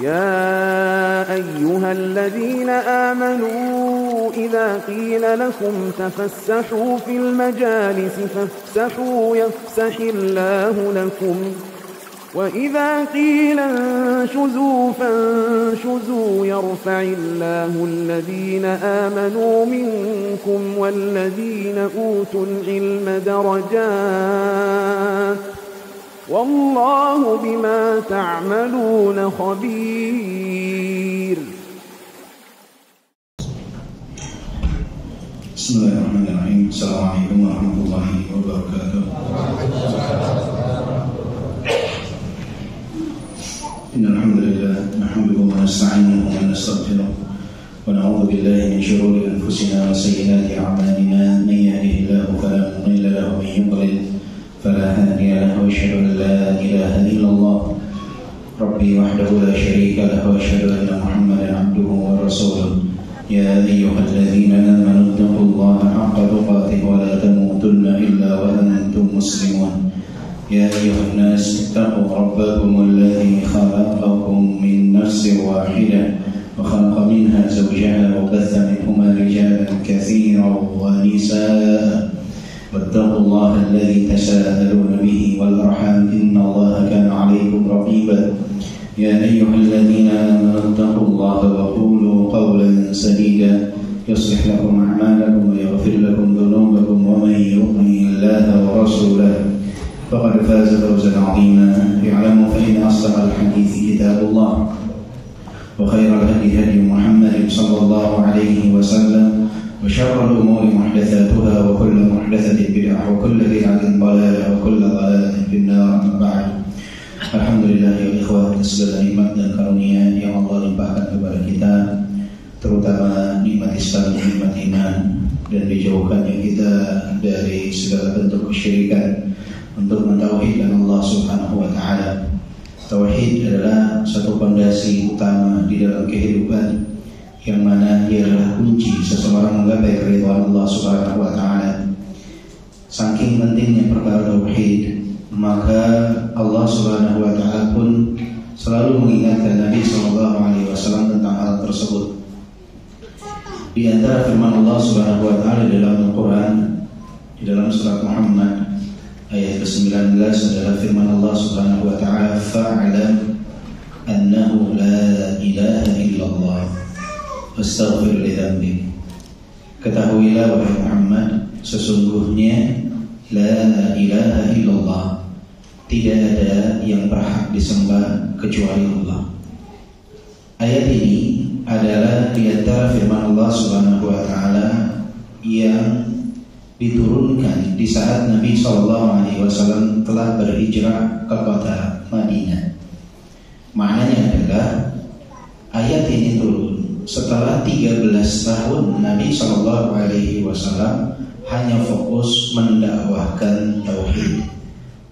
يا أيها الذين آمنوا إذا قيل لكم تفسحوا في المجالس فافسحوا يفسح الله لكم وإذا قيل انشزوا فانشزوا يرفع الله الذين آمنوا منكم والذين أوتوا العلم درجات والله بما تعملون خبير. Bismillahirrahmanirrahim. Assalamualaikum warahmatullahi wabarakatuh. Innal hamdalillah nahmaduhu wa nasta'inuhu wa nastaghfiruh wa na'udzu billahi min shururi anfusina wa sayyiati a'malina. Man yahdihillahu fala mudilla lahu wa man yudlil fala hadiya lahu. Asyhadu an la ilaha illallah rabbi wahdahu la syarika lahu wa asyhadu anna Muhammadan 'abduhu wa rasuluh. Ya ayyuhalladzina amanu taqullaha haqqa tuqatih wa la tamutunna illa wa antum muslimun. يا أيها الناس اتقوا ربكم الذي خلقكم من نفس واحدة وخلق منها زوجها وبث منهما رجالا كثيرا ونساء واتقوا الله الذي تساءلون به والأرحام إن الله كان عليكم رقيبا. يا أيها الذين آمنوا اتقوا الله وقولوا قولا سديدا يصلح لكم أعمالكم ويغفر لكم ذنوبكم ومن يطع الله ورسوله فقد فاز فوزا عظيما. اعلموا فإن أصدق الحديث كتاب الله وخير الهدي هدي محمد صلى الله عليه وسلم وشر الأمور محدثاتها وكل محدثة بدعة وكل بدعة ضلالة وكل ضلالة في النار. أما بعد. Alhamdulillah ya ikhwah, segala nikmat dan karunia yang Allah limpahkan kepada kita, terutama nikmat Islam, nikmat iman, dan dijauhkannya kita dari segala bentuk kesyirikan untuk mentauhidkan Allah Subhanahu wa taala. Tauhid adalah satu fondasi utama di dalam kehidupan, yang mana ia adalah kunci seseorang menggapai keridhaan Allah Subhanahu wa taala. Saking pentingnya perkara tauhid, maka Allah Subhanahu wa taala pun selalu mengingatkan Nabi sallallahu alaihi wasallam tentang hal tersebut. Di antara firman Allah Subhanahu wa taala dalam Al-Qur'an, di dalam surat Muhammad ayat ke-19 adalah firman Allah Subhanahu wa taala, fa'lam annahu la ilaha illallah wastaghfir li dzambik. Ketahuilah wahai Muhammad, sesungguhnya la ilaha illallah, tidak ada yang berhak disembah kecuali Allah. Ayat ini adalah di antara firman Allah Subhanahu wa taala yang diturunkan di saat Nabi SAW telah berhijrah ke kota Madinah. Maknanya adalah ayat ini turun setelah 13 tahun Nabi SAW hanya fokus mendakwahkan tauhid.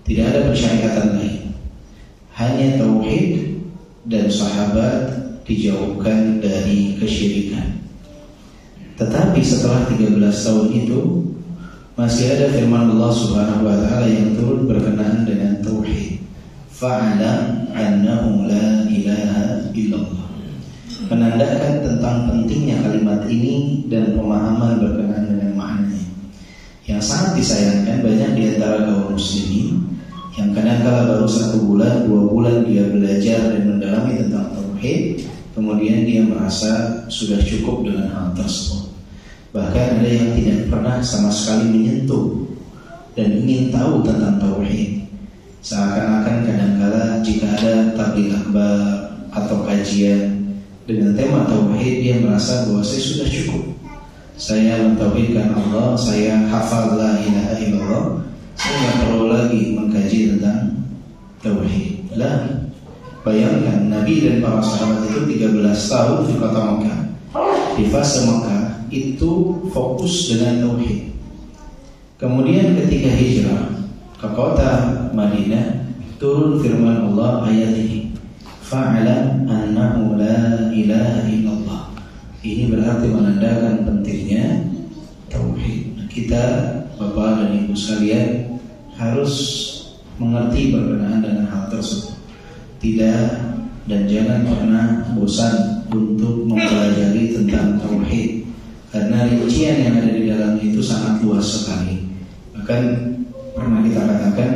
Tidak ada persyariatan lain, hanya tauhid, dan sahabat dijauhkan dari kesyirikan. Tetapi setelah 13 tahun itu masih ada firman Allah Subhanahu wa taala yang turun berkenaan dengan tauhid. Fa'lam annahu la ilaha illallah. Menandakan tentang pentingnya kalimat ini dan pemahaman berkenaan dengan maknanya. Yang sangat disayangkan, banyak di antara kaum muslimin yang kadang-kala baru 1 bulan, 2 bulan dia belajar dan mendalami tentang tauhid, kemudian dia merasa sudah cukup dengan hal tersebut. Bahkan ada yang tidak pernah sama sekali menyentuh dan ingin tahu tentang tauhid. Seakan-akan kadangkala jika ada tabligh akbar atau kajian dengan tema tauhid, dia merasa bahwa saya sudah cukup. Saya mentauhidkan Allah, saya hafal la ilaha illallah, saya tidak perlu lagi mengkaji tentang tauhid. Lah, bayangkan Nabi dan para sahabat itu 13 tahun di kota Mekah. Di fase Mekah itu fokus dengan tauhid. Kemudian ketika hijrah ke kota Madinah, turun firman Allah ayat ini, fa'lam annahu la ilaha illallah. Ini berarti menandakan pentingnya tauhid. Kita, Bapak dan Ibu sekalian, harus mengerti berkenaan dengan hal tersebut. Tidak dan jangan pernah bosan untuk mempelajari tentang tauhid, karena rincian yang ada di dalamnya itu sangat luas sekali. Bahkan pernah kita katakan,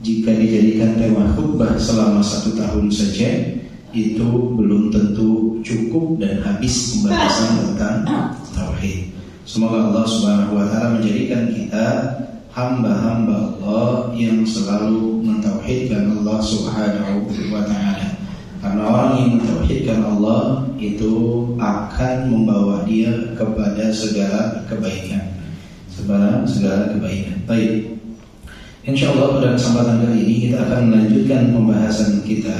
jika dijadikan tema khutbah selama 1 tahun saja, itu belum tentu cukup dan habis pembahasan tentang tauhid. Semoga Allah Subhanahu wa taala menjadikan kita hamba-hamba Allah yang selalu mentauhidkan Allah Subhanahu wa taala. Karena orang yang mentauhidkan Allah itu akan membawa dia kepada segala kebaikan. Segala kebaikan. Baik. Insyaallah pada kesempatan kali ini kita akan melanjutkan pembahasan kita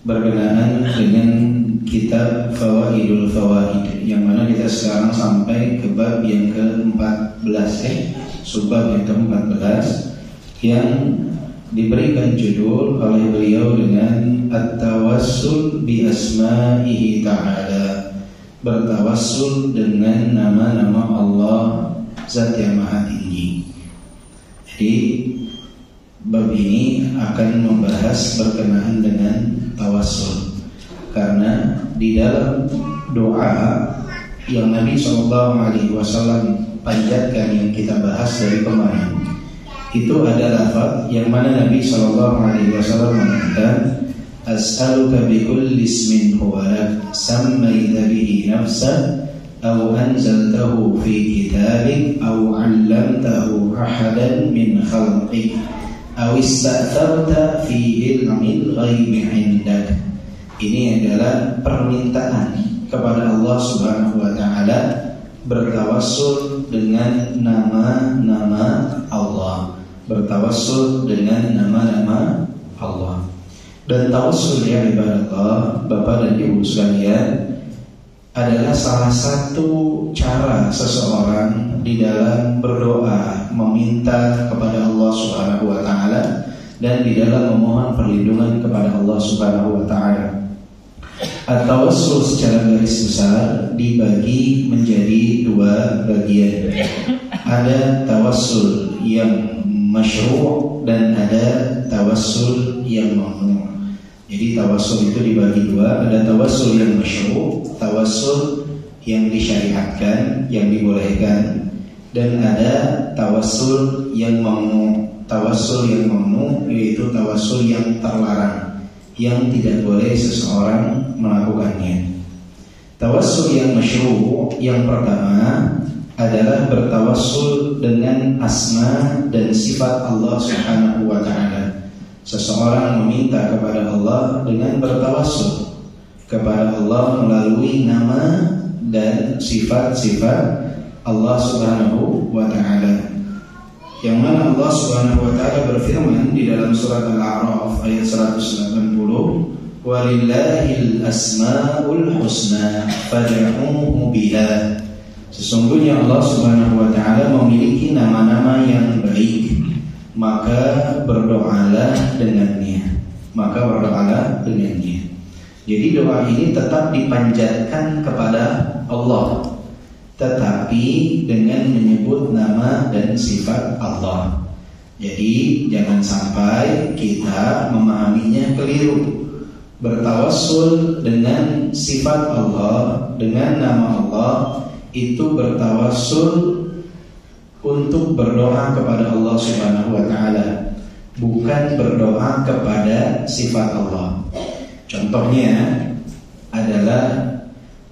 berkenaan dengan kitab Fawaidul Fawaid, yang mana kita sekarang sampai ke bab yang ke-14, subbab yang ke-14, yang diberikan judul oleh beliau dengan At-Tawassul bi Asma'ihi Ta'ala, bertawassul dengan nama-nama Allah Zat yang Maha Tinggi. Jadi bab ini akan membahas berkenaan dengan tawassul, karena di dalam doa yang Nabi SAW panjatkan yang kita bahas dari kemarin, itu ada lafaz yang mana Nabi SAW mengatakan, as'aluka bi kulli ismin huwa lak sammaita bihi nafsak aw anzaltahu fi kitabik aw 'allamtahu ahadan min khalqik aw ista'tharta fi ilmil ghaibi 'indak. Ini adalah permintaan kepada Allah Subhanahu wa taala, bertawassul dengan nama-nama Allah, bertawassul dengan nama-nama Allah. Dan tawassul ya ibadallah, Bapak dan Ibu sekalian, adalah salah satu cara seseorang di dalam berdoa, meminta kepada Allah Subhanahu wa taala, dan di dalam memohon perlindungan kepada Allah Subhanahu wa taala. At-tawassul secara garis besar dibagi menjadi 2 bagian. Ada tawassul yang masyru' dan ada tawassul yang mamnu'. Jadi tawassul itu dibagi 2, ada tawassul yang masyru', tawassul yang disyariatkan, yang dibolehkan, dan ada tawassul yang mamnu'. Tawassul yang mamnu' yaitu tawassul yang terlarang, yang tidak boleh seseorang melakukannya. Tawassul yang masyru', yang pertama adalah bertawassul dengan asma dan sifat Allah Subhanahu wa taala. Seseorang meminta kepada Allah dengan bertawassul kepada Allah melalui nama dan sifat-sifat Allah Subhanahu wa taala. Yang mana Allah Subhanahu wa taala berfirman di dalam surat Al-A'raf ayat 180, "Walillahil asmaul husna fad'uuhu biha." Sesungguhnya Allah Subhanahu wa taala memiliki nama-nama yang baik, maka berdoalah dengannya. Jadi doa ini tetap dipanjatkan kepada Allah, tetapi dengan menyebut nama dan sifat Allah. Jadi jangan sampai kita memahaminya keliru. Bertawassul dengan sifat Allah, dengan nama Allah, itu bertawassul untuk berdoa kepada Allah Subhanahu wa taala, bukan berdoa kepada sifat Allah. Contohnya adalah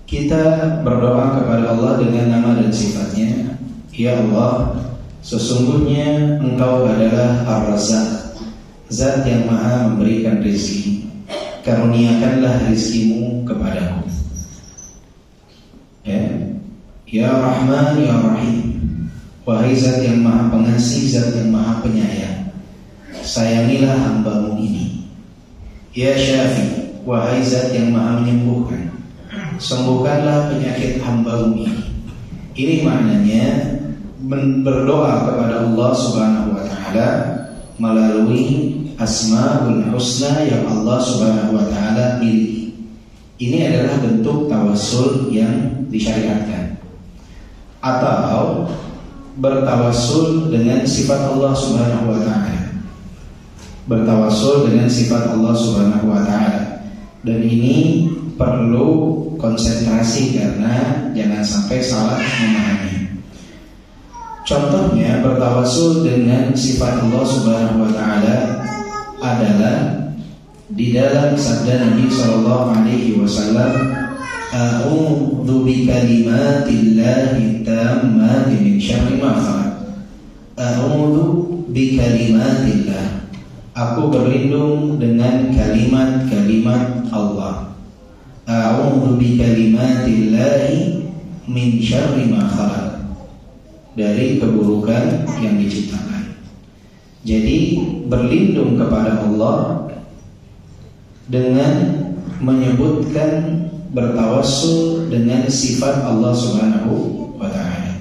kita berdoa kepada Allah dengan nama dan sifatnya. Ya Allah, sesungguhnya Engkau adalah Ar-Razzaq, Zat yang Maha memberikan rezeki. Karuniakanlah rezekimu kepadaku. Ya Rahman, Ya Rahim, wahai Zat yang Maha Pengasih, Zat yang Maha Penyayang, sayangilah hamba-Mu ini. Ya Syafi, wahai Zat yang Maha Menyembuhkan, sembuhkanlah penyakit hamba-Mu ini. Ini maknanya berdoa kepada Allah Subhanahu wa taala melalui Asmaul Husna yang Allah Subhanahu wa taala miliki. Ini adalah bentuk tawassul yang disyariatkan. Atau bertawassul dengan sifat Allah Subhanahu wa taala. Bertawassul dengan sifat Allah Subhanahu wa taala. Dan ini perlu konsentrasi karena jangan sampai salah memahami. Contohnya bertawassul dengan sifat Allah Subhanahu wa taala adalah di dalam sabda Nabi sallallahu alaihi wasallam, a'udzu bikalimatillahi tammati min syarri ma khalaq. A'udzu bikalimatillah. Aku berlindung dengan kalimat-kalimat Allah. A'udzu bikalimatillahi min syarri ma khalaq. Dari keburukan yang diciptakan. Jadi berlindung kepada Allah dengan menyebutkan bertawassul dengan sifat Allah Subhanahu wa taala.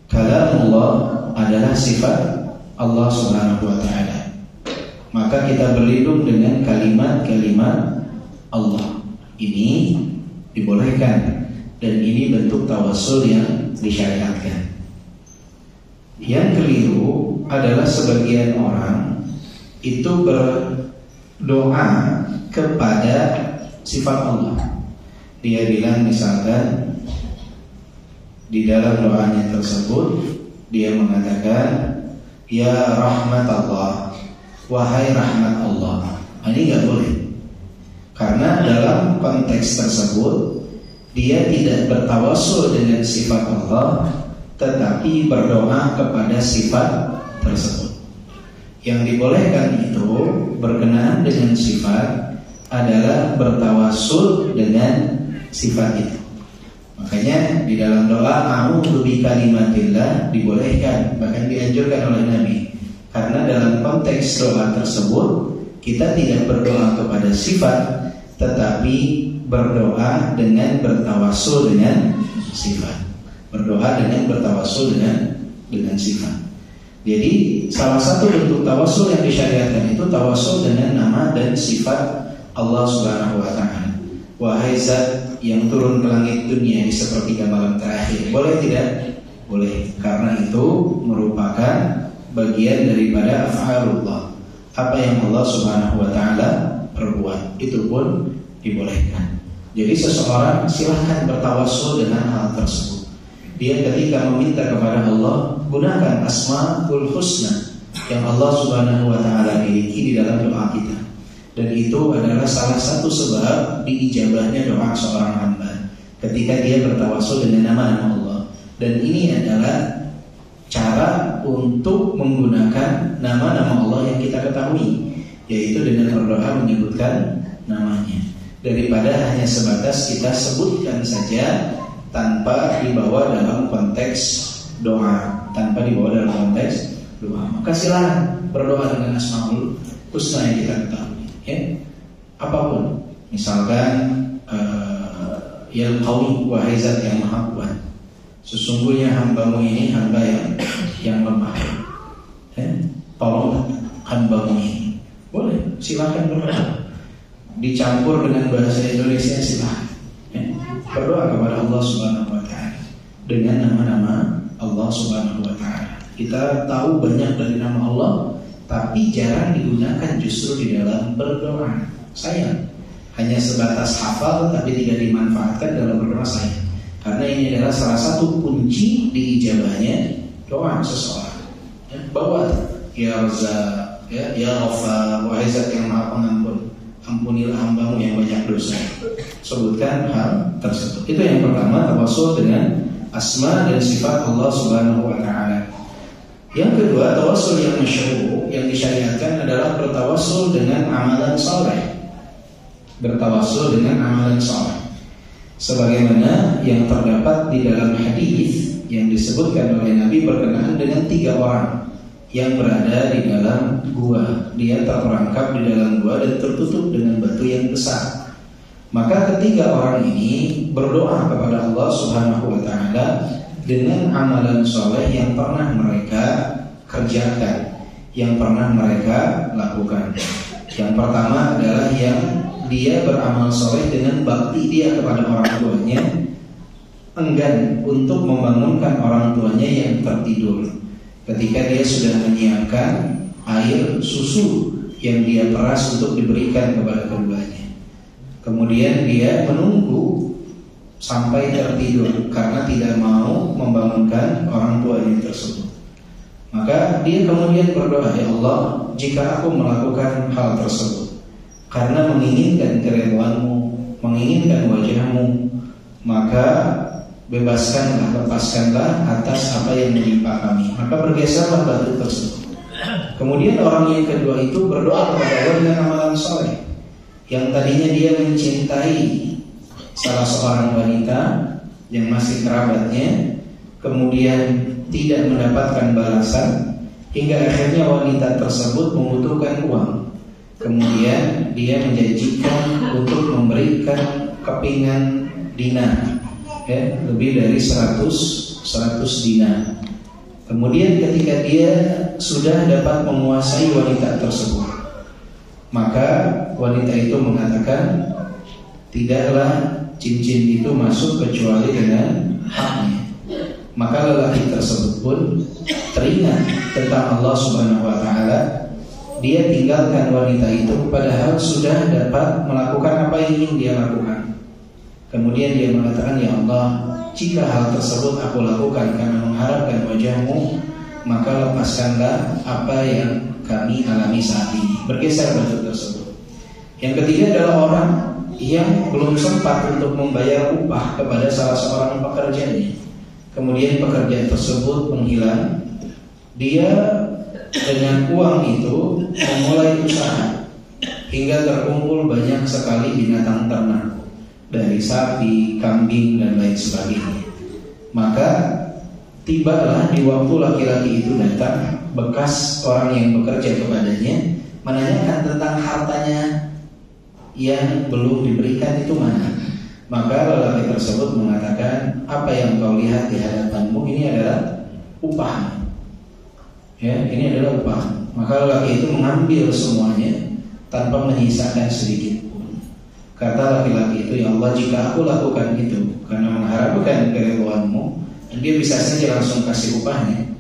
Kalamullah adalah sifat Allah Subhanahu wa taala. Maka kita berlindung dengan kalimat-kalimat Allah. Ini dibolehkan dan ini bentuk tawassul yang disyariatkan. Yang keliru adalah sebagian orang itu berdoa kepada sifat Allah. Dia bilang misalkan di dalam doanya tersebut dia mengatakan, ya rahmat Allah, wahai rahmat Allah. Ini nggak boleh, karena dalam konteks tersebut dia tidak bertawassul dengan sifat Allah, tetapi berdoa kepada sifat tersebut. Yang dibolehkan itu berkenaan dengan sifat adalah bertawassul dengan sifat itu. Makanya di dalam doa a'udzu bikalimatillah dibolehkan, bahkan dianjurkan oleh Nabi. Karena dalam konteks doa tersebut kita tidak berdoa kepada sifat, tetapi berdoa dengan bertawassul dengan sifat. Berdoa dengan bertawassul dengan sifat. Jadi salah satu bentuk tawassul yang disyariatkan itu tawassul dengan nama dan sifat Allah Subhanahu wa taala. Wahai zat yang turun ke langit dunia di sepertiga malam terakhir. Boleh tidak? Boleh. Karena itu merupakan bagian daripada af'alullah. Apa yang Allah Subhanahu wa taala perbuat, itu pun dibolehkan. Jadi seseorang silahkan bertawassul dengan hal tersebut. Dia ketika meminta kepada Allah, gunakan asmaul husna yang Allah Subhanahu wa taala miliki di dalam doa kita. Dan itu adalah salah satu sebab diijabahnya doa seorang hamba ketika dia bertawassul dengan nama-nama Allah. Dan ini adalah cara untuk menggunakan nama-nama Allah yang kita ketahui, yaitu dengan berdoa menyebutkan namanya, daripada hanya sebatas kita sebutkan saja tanpa dibawa dalam konteks doa, Maka silakan berdoa dengan asmaul husna yang kita ketahui, ya. Apapun, misalkan ya qawi, wahai zat yang maha kuat, sesungguhnya hambamu ini hamba yang lemah, ya. Tolong hambamu ini. Boleh, silakan berdoa. Dicampur dengan bahasa Indonesia silakan, ya. Berdoa kepada Allah Subhanahu wa taala dengan nama-nama Allah Subhanahu wa taala. Kita tahu banyak dari nama Allah, tapi jarang digunakan justru di dalam berdoa. Sayang, hanya sebatas hafal tapi tidak dimanfaatkan dalam berdoa, sayang. Karena ini adalah salah satu kunci diijabahnya doa seseorang. Ya, bawa ya Razzaq, ya Ghafar, wahai zat yang maha pengampun, ampunilah hambamu yang banyak dosa. Sebutkan hal tersebut. Itu yang pertama, tawassul dengan asma dan sifat Allah Subhanahu wa taala. Yang kedua, tawassul yang masyru', yang disyariatkan adalah bertawassul dengan amalan saleh. Bertawassul dengan amalan saleh. Sebagaimana yang terdapat di dalam hadis yang disebutkan oleh Nabi berkenaan dengan 3 orang yang berada di dalam gua. Dia terperangkap di dalam gua dan tertutup dengan batu yang besar. Maka ketiga orang ini berdoa kepada Allah Subhanahu wa taala dengan amalan soleh yang pernah mereka kerjakan, yang pernah mereka lakukan. Yang pertama adalah yang dia beramal soleh dengan bakti dia kepada orang tuanya, enggan untuk membangunkan orang tuanya yang tertidur ketika dia sudah menyiapkan air susu yang dia peras untuk diberikan kepada keduanya. Kemudian dia menunggu sampai tertidur karena tidak mau membangunkan orang tuanya tersebut. Maka dia kemudian berdoa, ya Allah, jika aku melakukan hal tersebut karena menginginkan keridhaan-Mu, menginginkan wajah-Mu, maka bebaskanlah, lepaskanlah atas apa yang menimpa kami. Maka bergeserlah batu tersebut. Kemudian orang yang kedua itu berdoa kepada Allah dengan amalan soleh. Yang tadinya dia mencintai salah seorang wanita yang masih kerabatnya, kemudian tidak mendapatkan balasan, hingga akhirnya wanita tersebut membutuhkan uang. Kemudian dia menjanjikan untuk memberikan kepingan dinar, lebih dari 100 dinar. Kemudian ketika dia sudah dapat menguasai wanita tersebut, maka wanita itu mengatakan, tidaklah cincin itu masuk kecuali dengan haknya. Maka lelaki tersebut pun teringat tentang Allah Subhanahu wa Ta'ala. Dia tinggalkan wanita itu padahal sudah dapat melakukan apa yang ingin dia lakukan. Kemudian dia mengatakan, ya Allah, jika hal tersebut aku lakukan karena mengharapkan wajah-Mu, maka lepaskanlah apa yang kami alami saat ini. Bergeser batu tersebut. Yang ketiga adalah orang yang belum sempat untuk membayar upah kepada salah seorang pekerjanya. Kemudian pekerjaan tersebut menghilang. Dia dengan uang itu memulai usaha hingga terkumpul banyak sekali binatang ternak, dari sapi, kambing, dan lain sebagainya. Maka tibalah di waktu laki-laki itu datang, bekas orang yang bekerja kepadanya menanyakan tentang hartanya yang belum diberikan itu mana. Maka lelaki tersebut mengatakan, apa yang kau lihat di hadapanmu ini adalah upah. Ya, ini adalah upah. Maka lelaki itu mengambil semuanya tanpa menyisakan sedikit pun. Kata laki-laki itu, ya Allah, jika aku lakukan itu karena mengharapkan keridhaan-Mu, dia bisa saja langsung kasih upahnya,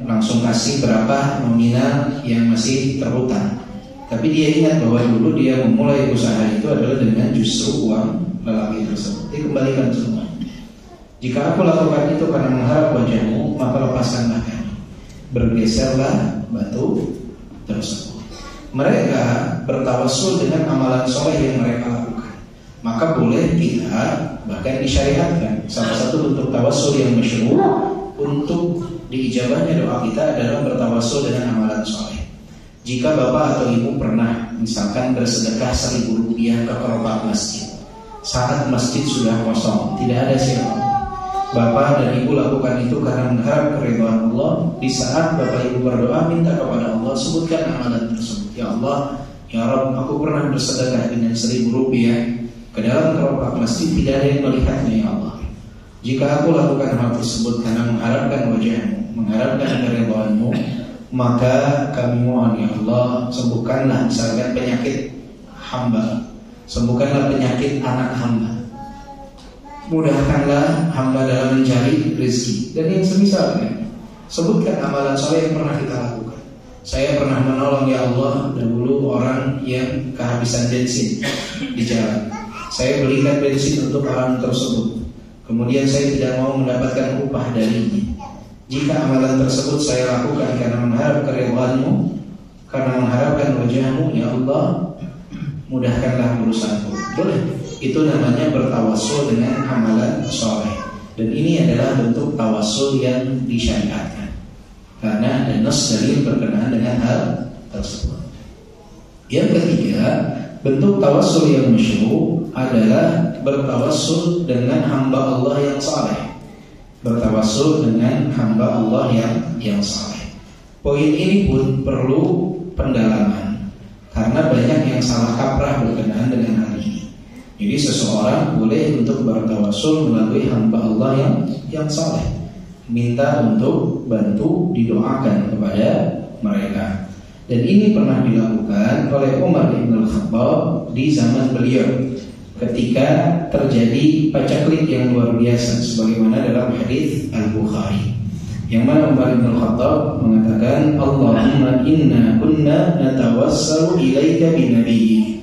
langsung kasih berapa nominal yang masih terhutang. Tapi dia ingat bahwa dulu dia memulai usaha itu adalah dengan justru uang lelaki tersebut. Dikembalikan semua. Jika aku lakukan itu karena mengharap wajah-Mu, maka lepaskanlah kami. Bergeserlah batu tersebut. Mereka bertawassul dengan amalan soleh yang mereka lakukan. Maka boleh kita, bahkan disyariatkan, salah satu bentuk tawassul yang masyhur untuk diijabahnya doa kita adalah bertawassul dengan amalan soleh. Jika bapak atau ibu pernah misalkan bersedekah 1.000 rupiah ke kerupak masjid, saat masjid sudah kosong, tidak ada siapa, bapak dan ibu lakukan itu karena mengharap keridhaan Allah. Di saat bapak ibu berdoa minta kepada Allah, sebutkan amalan tersebut. Ya Allah, ya Rabb, aku pernah bersedekah dengan 1.000 rupiah ke dalam kerupak masjid, tidak ada yang melihatnya, ya Allah. Jika aku lakukan hal tersebut karena mengharapkan wajah-Mu, mengharapkan keridhaan-Mu, maka kami mohon, ya Allah, sembuhkanlah misalkan penyakit hamba, sembuhkanlah penyakit anak hamba, mudahkanlah hamba dalam mencari rezeki, dan yang semisalnya. Sebutkan amalan soleh yang pernah kita lakukan. Saya pernah menolong, ya Allah, dahulu orang yang kehabisan bensin di jalan. Saya belikan bensin untuk orang tersebut. Kemudian saya tidak mau mendapatkan upah darinya. Jika amalan tersebut saya lakukan karena mengharap keridhaan-Mu, karena mengharapkan wajah-Mu, ya Allah, mudahkanlah urusanku. Boleh. Itu namanya bertawassul dengan amalan soleh. Dan ini adalah bentuk tawassul yang disyariatkan, karena ada nas dalil berkenaan dengan hal tersebut. Yang ketiga, bentuk tawassul yang masyhur adalah bertawassul dengan hamba Allah yang saleh. Bertawassul dengan hamba Allah yang saleh. Poin ini pun perlu pendalaman, karena banyak yang salah kaprah berkenaan dengan hal ini. Jadi seseorang boleh untuk bertawassul melalui hamba Allah yang saleh, minta untuk bantu didoakan kepada mereka. Dan ini pernah dilakukan oleh Umar bin Al-Khattab di zaman beliau ketika terjadi pacaklik yang luar biasa, sebagaimana dalam hadis Al-Bukhari, yang mana Umar bin Al-Khattab mengatakan, Allahumma inna kunna natawassalu ilaika binabiyyi.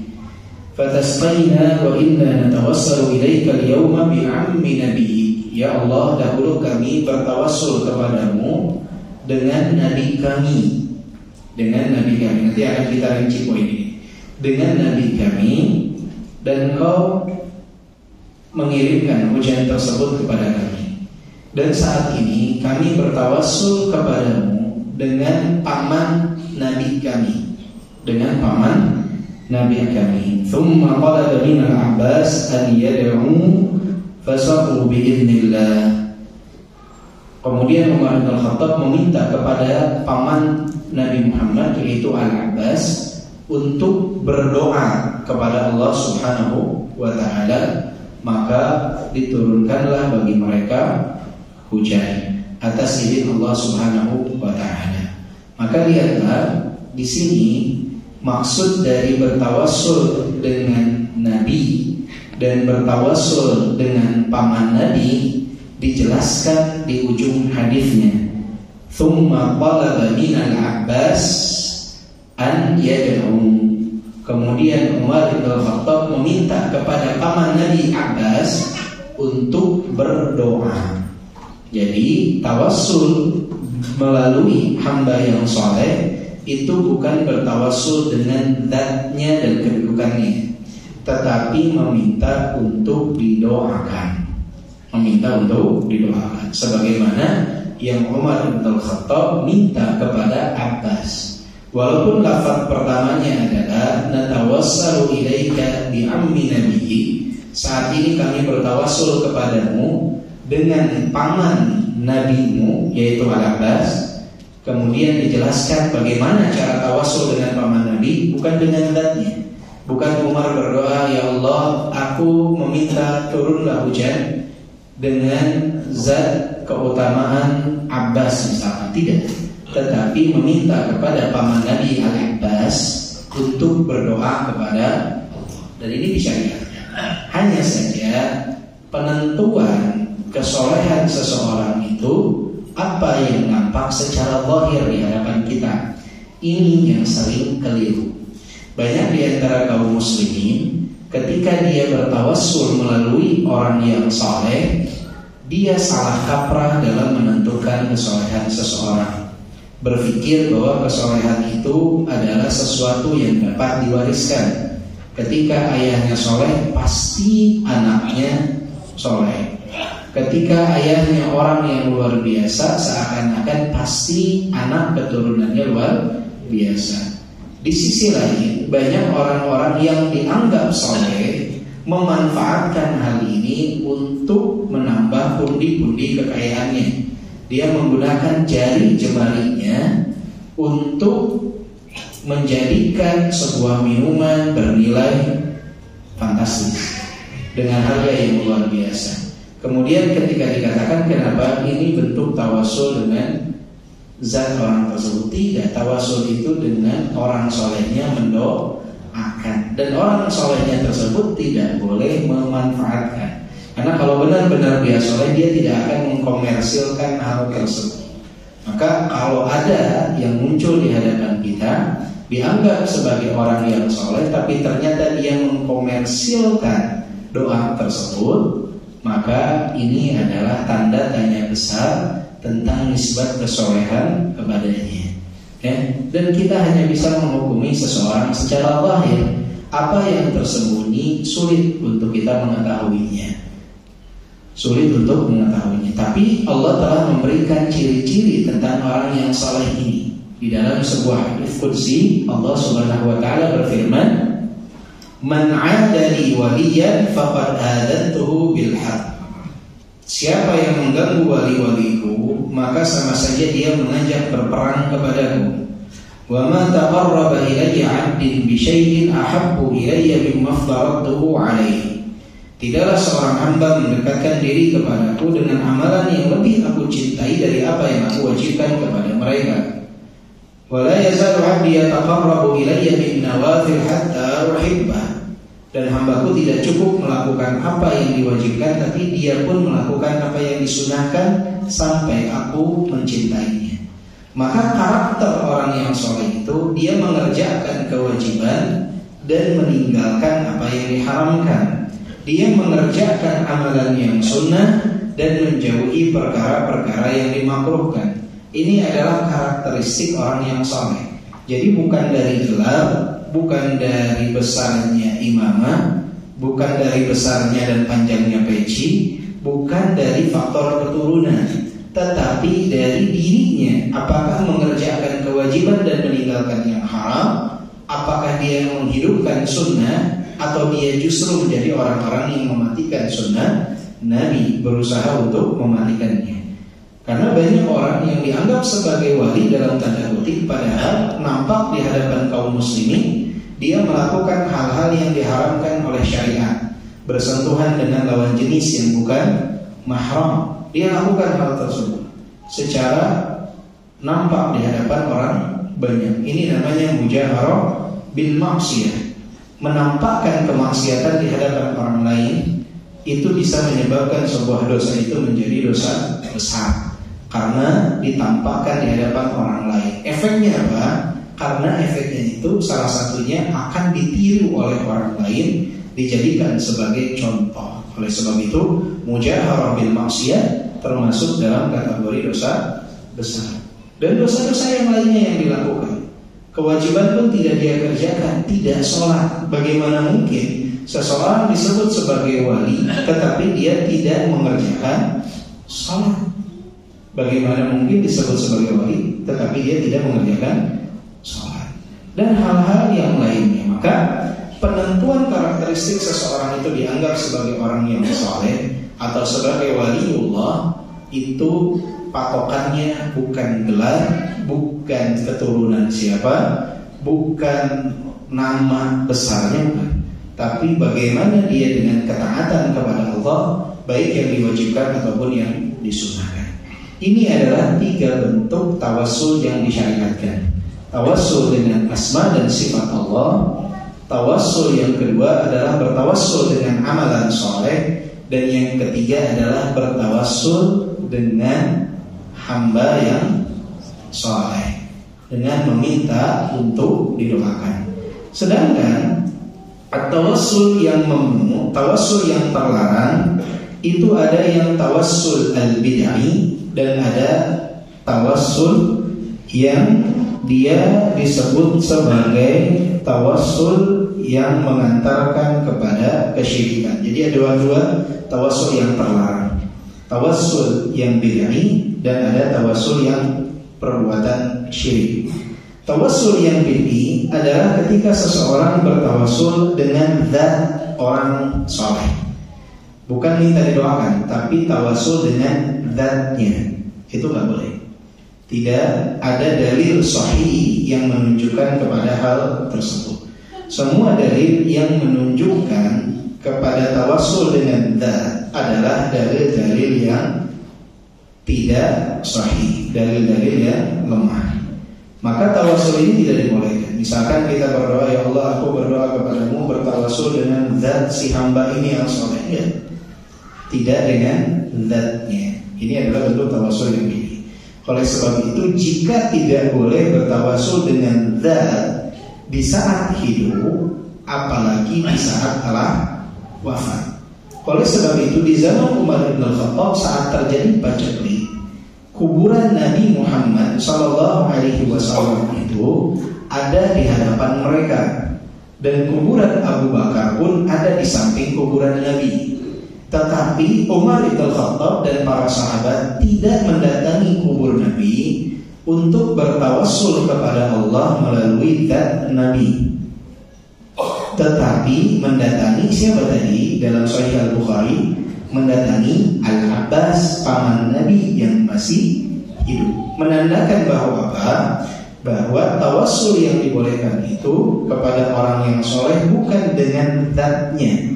fatasqina wa inna natawassalu ilaika al-yawma bi'ammi nabiyyi. Ya Allah, dahulu kami bertawassul kepadamu dengan nabi kami. Dengan nabi kami. Nanti akan kita rinci poin ini. Dengan nabi kami, dan Engkau mengirimkan hujan tersebut kepada kami. Dan saat ini kami bertawassul kepadamu dengan paman nabi kami. Dengan paman nabi kami. Thumma qalaba min al-Abbas an yad'u fasaqu bi'idznillah. Kemudian Umar bin Khattab meminta kepada paman Nabi Muhammad, yaitu Al-Abbas, untuk berdoa kepada Allah Subhanahu wa ta'ala. Maka diturunkanlah bagi mereka hujan atas izin Allah Subhanahu wa ta'ala. Maka lihatlah di sini maksud dari bertawassul dengan Nabi dan bertawassul dengan paman Nabi dijelaskan di ujung hadisnya. Thumma talaba min al-Abbas an yad'u. Kemudian Umar bin Khattab meminta kepada paman Nabi Abbas untuk berdoa. Jadi tawassul melalui hamba yang soleh itu bukan bertawassul dengan zatnya dan kedudukannya, tetapi meminta untuk didoakan. Meminta untuk didoakan, sebagaimana yang Umar bin Khattab minta kepada Abbas. Walaupun lafaz pertamanya adalah natawassalu ilaika bi ammi nabiyyi, saat ini kami bertawassul kepadamu dengan paman nabimu, yaitu Al-Abbas. Kemudian dijelaskan bagaimana cara tawassul dengan paman nabi, bukan dengan zatnya. Bukan Umar berdoa, ya Allah, aku meminta turunlah hujan dengan zat keutamaan Abbas misalkan. Tidak, tetapi meminta kepada paman Nabi Al-Abbas untuk berdoa kepada Allah. Dan ini disyariatkan. Hanya saja penentuan kesolehan seseorang itu apa yang nampak secara zahir di hadapan kita. Ini yang sering keliru. Banyak di antara kaum muslimin ketika dia bertawassul melalui orang yang saleh, dia salah kaprah dalam menentukan kesolehan seseorang. Berpikir bahwa kesolehan itu adalah sesuatu yang dapat diwariskan. Ketika ayahnya soleh, pasti anaknya soleh. Ketika ayahnya orang yang luar biasa, seakan-akan pasti anak keturunannya luar biasa. Di sisi lain, banyak orang-orang yang dianggap soleh memanfaatkan hal ini untuk menambah pundi-pundi kekayaannya. Dia menggunakan jari jemarinya untuk menjadikan sebuah minuman bernilai fantastis dengan harga yang luar biasa. Kemudian ketika dikatakan kenapa ini bentuk tawassul dengan zat orang tersebut, tidak, tawassul itu dengan orang solehnya mendoakan, dan orang solehnya tersebut tidak boleh memanfaatkan. Karena kalau benar-benar dia soleh, dia tidak akan mengkomersilkan hal tersebut. Maka kalau ada yang muncul di hadapan kita dianggap sebagai orang yang soleh, tapi ternyata dia mengkomersilkan doa tersebut, maka ini adalah tanda tanya besar tentang nisbat kesolehan kepadanya. Ya? Dan kita hanya bisa menghukumi seseorang secara zahir. Apa yang tersembunyi sulit untuk kita mengetahuinya. Sulit untuk mengetahuinya. Tapi Allah telah memberikan ciri-ciri tentang orang yang saleh ini. Di dalam sebuah hadits qudsi, Allah Subhanahu wa taala berfirman, "Man 'adali waliyan faqad adantuhu bil haqq." Siapa yang mengganggu wali-waliku, maka sama saja dia mengajak berperang kepadaku. Wa ma taqarraba ilayya 'abdin bi syai'in ahabbu ilayya mimma aftaratuhu 'alaihi. Tidaklah seorang hamba mendekatkan diri kepadaku dengan amalan yang lebih aku cintai dari apa yang aku wajibkan kepada mereka. Wa la yazalu 'abdi yataqarrabu ilayya bin nawafil hatta uhibbah. Dan hambaku tidak cukup melakukan apa yang diwajibkan, tapi dia pun melakukan apa yang disunahkan sampai aku mencintainya. Maka karakter orang yang soleh itu, dia mengerjakan kewajiban dan meninggalkan apa yang diharamkan. Dia mengerjakan amalan yang sunnah dan menjauhi perkara-perkara yang dimakruhkan. Ini adalah karakteristik orang yang saleh. Jadi bukan dari gelar, bukan dari besarnya imamah, bukan dari besarnya dan panjangnya peci, bukan dari faktor keturunan, tetapi dari dirinya. Apakah mengerjakan kewajiban dan meninggalkan yang haram? Apakah dia menghidupkan sunnah, atau dia justru menjadi orang-orang yang mematikan sunnah Nabi, berusaha untuk mematikannya? Karena banyak orang yang dianggap sebagai wali dalam tanda kutip, padahal nampak di hadapan kaum muslimin dia melakukan hal-hal yang diharamkan oleh syariat, bersentuhan dengan lawan jenis yang bukan mahram. Dia lakukan hal tersebut secara nampak di hadapan orang banyak. Ini namanya mujaharah bil maksiyah. Menampakkan kemaksiatan di hadapan orang lain itu bisa menyebabkan sebuah dosa itu menjadi dosa besar, karena ditampakkan di hadapan orang lain. Efeknya apa? Karena efeknya itu salah satunya akan ditiru oleh orang lain, dijadikan sebagai contoh. Oleh sebab itu, mujaharah bil maksiyah termasuk dalam kategori dosa besar. Dan dosa-dosa yang lainnya yang dilakukan, kewajiban pun tidak dia kerjakan, tidak sholat. Bagaimana mungkin seseorang disebut sebagai wali tetapi dia tidak mengerjakan sholat? Bagaimana mungkin disebut sebagai wali tetapi dia tidak mengerjakan sholat? Dan hal-hal yang lainnya. Maka penentuan karakteristik seseorang itu dianggap sebagai orang yang saleh atau sebagai waliullah itu patokannya bukan gelar, bukan keturunan siapa, bukan nama besarnya, tapi bagaimana dia dengan ketaatan kepada Allah, baik yang diwajibkan ataupun yang disunnahkan. Ini adalah 3 bentuk tawassul yang disyariatkan. Tawassul dengan asma dan sifat Allah. Tawassul yang kedua adalah bertawassul dengan amalan soleh. Dan yang ketiga adalah bertawassul dengan hamba yang soleh, dengan meminta untuk didoakan. Sedangkan tawassul yang membunuh, tawassul yang terlarang, itu ada yang tawassul al-bid'i dan ada tawassul yang dia disebut sebagai tawassul yang mengantarkan kepada kesyirikan. Jadi ada 2 tawassul yang terlarang, tawassul yang bid'i dan ada tawassul yang perbuatan syirik. Tawassul yang bid'i adalah ketika seseorang bertawassul dengan zat orang soleh, bukan minta didoakan, tapi tawassul dengan zatnya. Itu nggak boleh. Tidak ada dalil sahih yang menunjukkan kepada hal tersebut. Semua dalil yang menunjukkan kepada tawassul dengan zat adalah dalil-dalil yang tidak sahih, dalil-dalil yang lemah. Maka tawassul ini tidak dibolehkan. Misalkan kita berdoa, ya Allah, aku berdoa kepadamu bertawassul dengan zat si hamba ini yang soleh, ya. Tidak dengan zatnya. Ini adalah bentuk tawassul yang ini. Oleh sebab itu, jika tidak boleh bertawassul dengan zat di saat hidup, apalagi di saat telah wafat. Oleh sebab itu, di zaman Umar bin Khattab saat terjadi paceklik, kuburan Nabi Muhammad SAW itu ada di hadapan mereka, dan kuburan Abu Bakar pun ada di samping kuburan Nabi. Tetapi Umar bin Khattab dan para sahabat tidak mendatangi kubur Nabi untuk bertawassul kepada Allah melalui zat Nabi, tetapi mendatangi siapa tadi? Dalam Sahih Al-Bukhari, mendatangi Al-Abbas, paman Nabi yang masih hidup. Menandakan bahwa apa? Bahwa tawassul yang dibolehkan itu kepada orang yang soleh bukan dengan zatnya,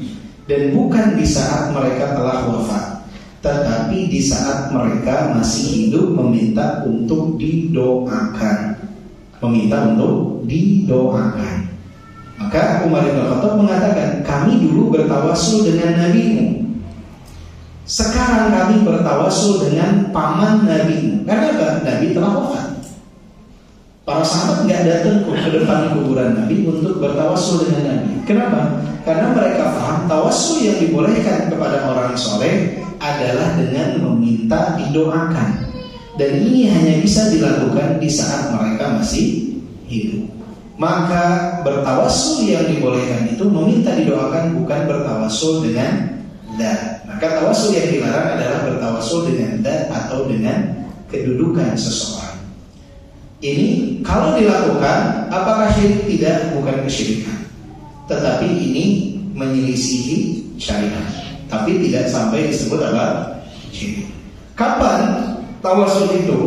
dan bukan di saat mereka telah wafat, tetapi di saat mereka masih hidup, meminta untuk didoakan. Meminta untuk didoakan. Maka Umar bin Khattab mengatakan, kami dulu bertawassul dengan nabimu, sekarang kami bertawassul dengan paman nabimu. Karena Nabi telah wafat. Para sahabat nggak datang ke depan kuburan Nabi untuk bertawassul dengan Nabi. Kenapa? Karena mereka paham tawassul yang dibolehkan kepada orang soleh adalah dengan meminta didoakan. Dan ini hanya bisa dilakukan di saat mereka masih hidup. Maka bertawassul yang dibolehkan itu meminta didoakan, bukan bertawassul dengan zat. Maka tawassul yang dilarang adalah bertawassul dengan zat atau dengan kedudukan seseorang. Ini kalau dilakukan, apakah syirik? Tidak, bukan kesyirikan. Tetapi ini menyelisihi syariat. Tapi tidak sampai disebut apa? Syirik. Kapan tawassul itu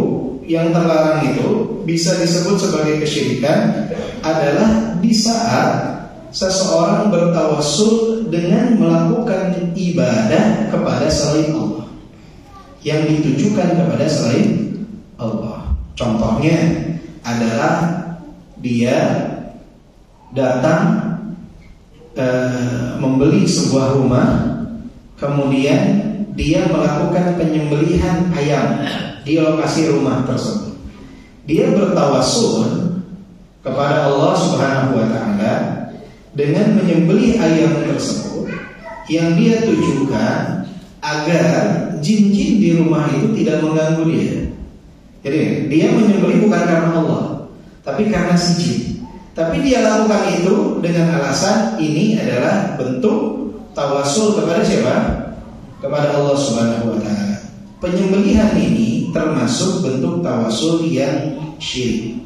yang terlarang itu bisa disebut sebagai kesyirikan? Adalah di saat seseorang bertawassul dengan melakukan ibadah kepada selain Allah, yang ditujukan kepada selain Allah. Contohnya adalah dia datang membeli sebuah rumah, kemudian dia melakukan penyembelihan ayam di lokasi rumah tersebut. Dia bertawassul kepada Allah Subhanahu wa Ta'ala dengan menyembelih ayam tersebut, yang dia tujukan agar jin-jin di rumah itu tidak mengganggu dia. Jadi dia menyembelih bukan karena Allah, tapi karena si jin. Tapi dia lakukan itu dengan alasan ini adalah bentuk tawassul kepada siapa? Kepada Allah Subhanahu wa Ta'ala. Penyembelihan ini termasuk bentuk tawassul yang syirik.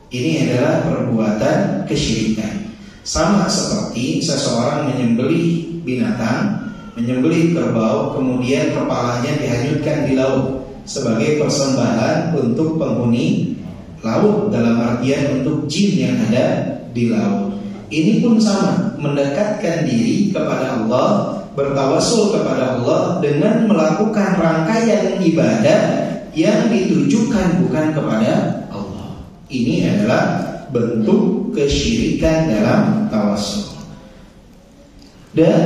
Ini adalah perbuatan kesyirikan. Sama seperti seseorang menyembelih binatang, menyembelih kerbau, kemudian kepalanya dihanyutkan di laut sebagai persembahan untuk penghuni laut, dalam artian untuk jin yang ada di laut. Ini pun sama, mendekatkan diri kepada Allah, bertawassul kepada Allah dengan melakukan rangkaian ibadah yang ditujukan bukan kepada Allah. Ini adalah bentuk kesyirikan dalam tawassul. Dan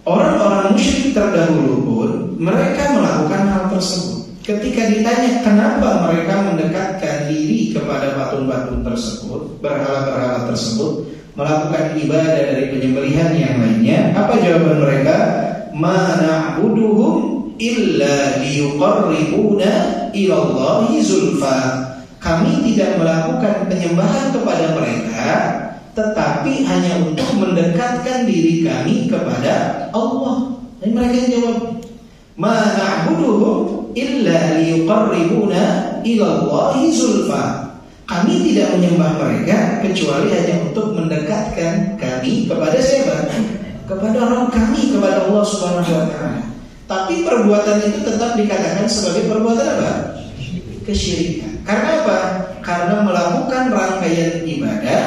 orang-orang musyrik terdahulu pun mereka melakukan hal tersebut. Ketika ditanya kenapa mereka mendekatkan diri kepada patung-patung tersebut, berhala-berhala tersebut, melakukan ibadah dari penyembelihan yang lainnya, apa jawaban mereka? Ma na'buduhum illa liyuqarribuna ilallahi zulfa. Kami tidak melakukan penyembahan kepada mereka, tetapi hanya untuk mendekatkan diri kami kepada Allah. Dan mereka jawab, ma na'buduhum illa liyuqarribuna ilallahi zulfa. Kami tidak menyembah mereka kecuali hanya untuk mendekatkan kami kepada siapa? Kepada Rabb kami, kepada Allah Subhanahu wa Ta'ala. Tapi perbuatan itu tetap dikatakan sebagai perbuatan apa? Kesyirikan. Karena apa? Karena melakukan rangkaian ibadah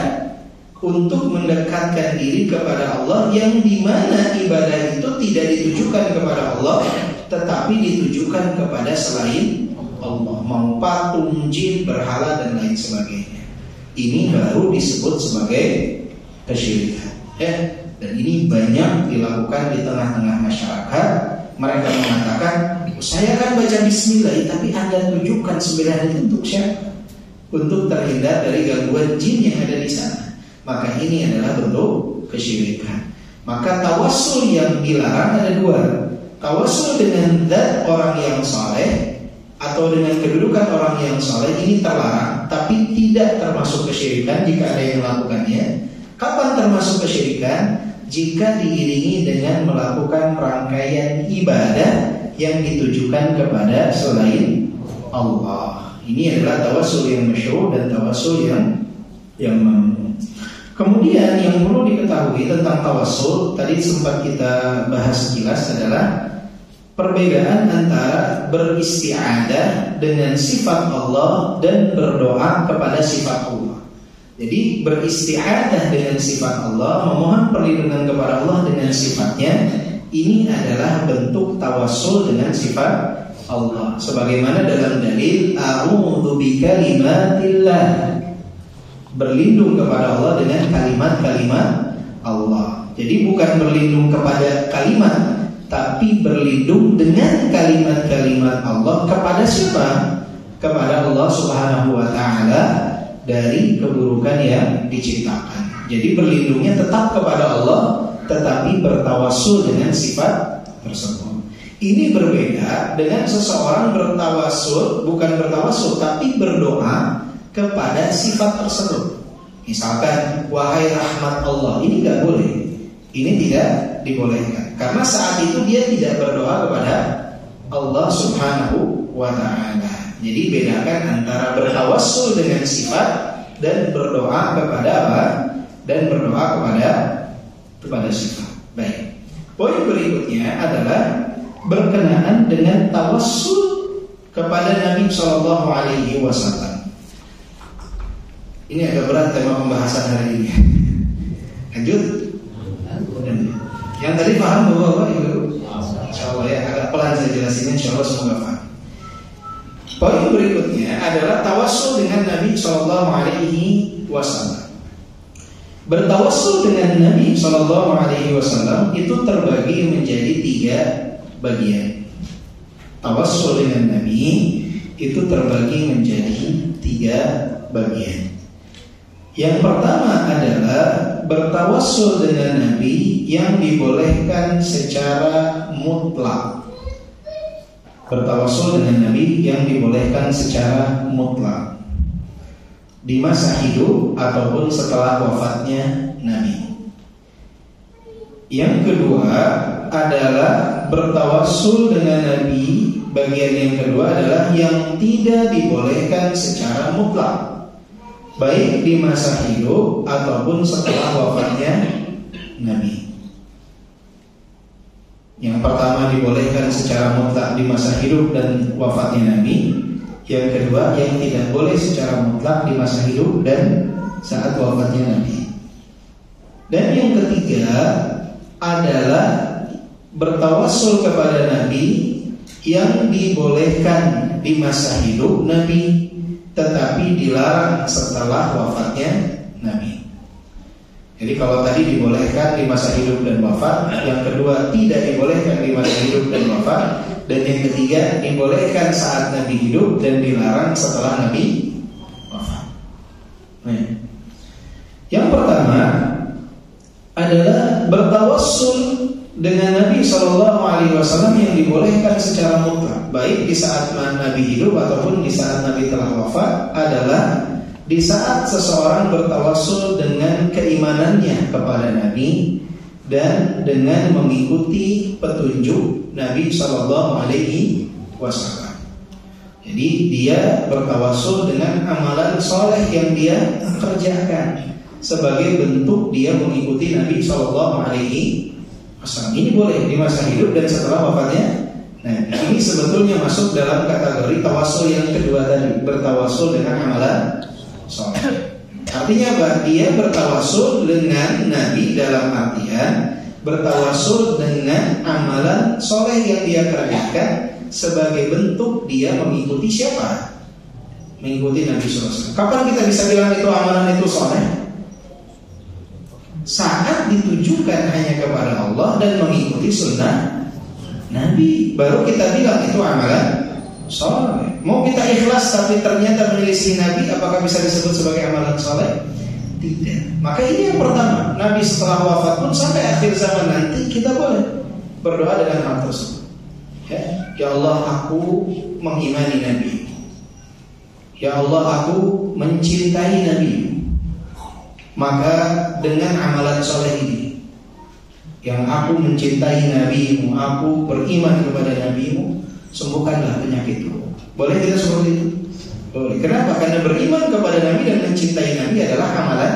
untuk mendekatkan diri kepada Allah, yang dimana ibadah itu tidak ditujukan kepada Allah, tetapi ditujukan kepada selain Allah, mau patung, jin, berhala dan lain sebagainya. Ini baru disebut sebagai kesyirikan. Dan ini banyak dilakukan di tengah-tengah masyarakat. Mereka mengatakan, saya kan baca bismillah, tapi Anda tujukan sembilan itu untuk siapa? Untuk terhindar dari gangguan jin yang ada di sana. Maka ini adalah bentuk kesyirikan. Maka tawassul yang dilarang ada dua. Tawassul dengan zat orang yang saleh atau dengan kedudukan orang yang saleh, ini terlarang, tapi tidak termasuk kesyirikan jika ada yang melakukannya. Kapan termasuk kesyirikan? Jika diiringi dengan melakukan rangkaian ibadah yang ditujukan kepada selain Allah. Ini adalah tawassul yang masyhur dan tawassul yang mamnu. Kemudian yang perlu diketahui tentang tawassul, tadi sempat kita bahas jelas, adalah perbedaan antara beristi'adah dengan sifat Allah dan berdoa kepada sifat Allah. Jadi beristi'adah dengan sifat Allah, memohon perlindungan kepada Allah dengan sifatnya, ini adalah bentuk tawassul dengan sifat Allah. Sebagaimana dalam dalil a'udzu bikalimatillah, berlindung kepada Allah dengan kalimat-kalimat Allah. Jadi bukan berlindung kepada kalimat, tapi berlindung dengan kalimat-kalimat Allah kepada siapa? Kepada Allah Subhanahu wa Ta'ala, dari keburukan yang diciptakan. Jadi berlindungnya tetap kepada Allah, tetapi bertawassul dengan sifat tersebut. Ini berbeda dengan seseorang bertawassul, bukan bertawassul tapi berdoa kepada sifat tersebut. Misalkan, wahai rahmat Allah, ini nggak boleh. Ini tidak dibolehkan. Karena saat itu dia tidak berdoa kepada Allah Subhanahu wa ta'ala. Jadi bedakan antara bertawassul dengan sifat dan berdoa kepada apa? Dan berdoa kepada sifat. Baik. Poin berikutnya adalah berkenaan dengan tawassul kepada Nabi Shallallahu Alaihi Wasallam. Ini agak berat tema pembahasan hari ini. Lanjut. Yang tadi paham Bapak Ibu? Insyaallah ya, agak pelan saya jelasinnya, insyaallah semoga paham. Poin berikutnya adalah tawassul dengan Nabi Shallallahu Alaihi Wasallam. Bertawassul dengan Nabi Shallallahu Alaihi Wasallam itu terbagi menjadi 3 bagian. Tawassul dengan Nabi itu terbagi menjadi 3 bagian. Yang pertama adalah bertawassul dengan Nabi yang dibolehkan secara mutlak. Bertawassul dengan Nabi yang dibolehkan secara mutlak di masa hidup ataupun setelah wafatnya Nabi. Yang kedua adalah bertawassul dengan Nabi. Bagian yang kedua adalah yang tidak dibolehkan secara mutlak, baik di masa hidup ataupun setelah wafatnya Nabi. Yang pertama dibolehkan secara mutlak di masa hidup dan wafatnya Nabi. Yang kedua yang tidak boleh secara mutlak di masa hidup dan saat wafatnya Nabi. Dan yang ketiga adalah bertawassul kepada Nabi yang dibolehkan di masa hidup Nabi tetapi dilarang setelah wafatnya Nabi. Jadi kalau tadi dibolehkan di masa hidup dan wafat, yang kedua tidak dibolehkan di masa hidup dan wafat, dan yang ketiga dibolehkan saat Nabi hidup dan dilarang setelah Nabi wafat. Yang pertama adalah bertawassul dengan Nabi Shallallahu Alaihi Wasallam yang dibolehkan secara mutlak, baik di saat Nabi hidup ataupun di saat Nabi telah wafat, adalah di saat seseorang bertawassul dengan keimanannya kepada Nabi dan dengan mengikuti petunjuk Nabi Shallallahu Alaihi Wasallam. Jadi dia bertawassul dengan amalan soleh yang dia kerjakan sebagai bentuk dia mengikuti Nabi Shallallahu Alaihi Wasallam. Ini boleh di masa hidup dan setelah wafatnya. Nah, ini sebetulnya masuk dalam kategori tawassul yang kedua tadi, bertawassul dengan amalan soleh. Artinya apa? Dia bertawassul dengan Nabi dalam artian bertawassul dengan amalan soleh yang dia kerjakan sebagai bentuk dia mengikuti siapa? Mengikuti Nabi SAW. Kapan kita bisa bilang itu amalan itu soleh? Saat ditujukan hanya kepada Allah dan mengikuti sunnah Nabi, baru kita bilang itu amalan soleh. Mau kita ikhlas tapi ternyata menyelisih Nabi, apakah bisa disebut sebagai amalan soleh? Tidak. Maka ini yang pertama. Nabi setelah wafat pun sampai akhir zaman nanti kita boleh berdoa dengan hal tersebut. Ya Allah, aku mengimani Nabi. Ya Allah, aku mencintai Nabi. Maka dengan amalan soleh ini, yang aku mencintai Nabi-Mu, aku beriman kepada Nabi-Mu, sembuhkanlah penyakitku. Boleh tidak seperti itu? Boleh. Kenapa? Karena beriman kepada Nabi dan mencintai Nabi adalah amalan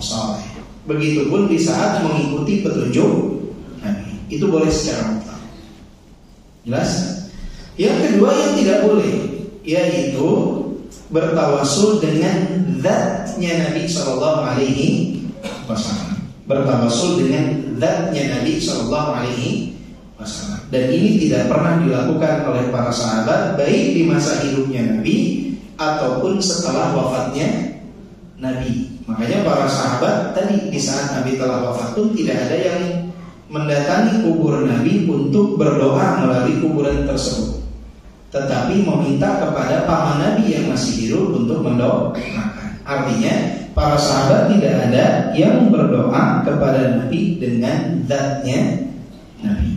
soleh. Begitupun di saat mengikuti petunjuk Nabi, itu boleh secara mutlak. Jelas? Yang kedua yang tidak boleh, yaitu bertawassul dengan zatnya Nabi Sallallahu Alaihi Wasallam. Bertawassul dengan zatnya Nabi Sallallahu Alaihi Wasallam. Dan ini tidak pernah dilakukan oleh para sahabat, baik di masa hidupnya Nabi ataupun setelah wafatnya Nabi. Makanya para sahabat tadi di saat Nabi telah wafat pun tidak ada yang mendatangi kubur Nabi untuk berdoa melalui kuburan tersebut, tetapi meminta kepada paman Nabi yang masih hidup untuk mendoakan. Artinya para sahabat tidak ada yang berdoa kepada Nabi dengan zatnya Nabi.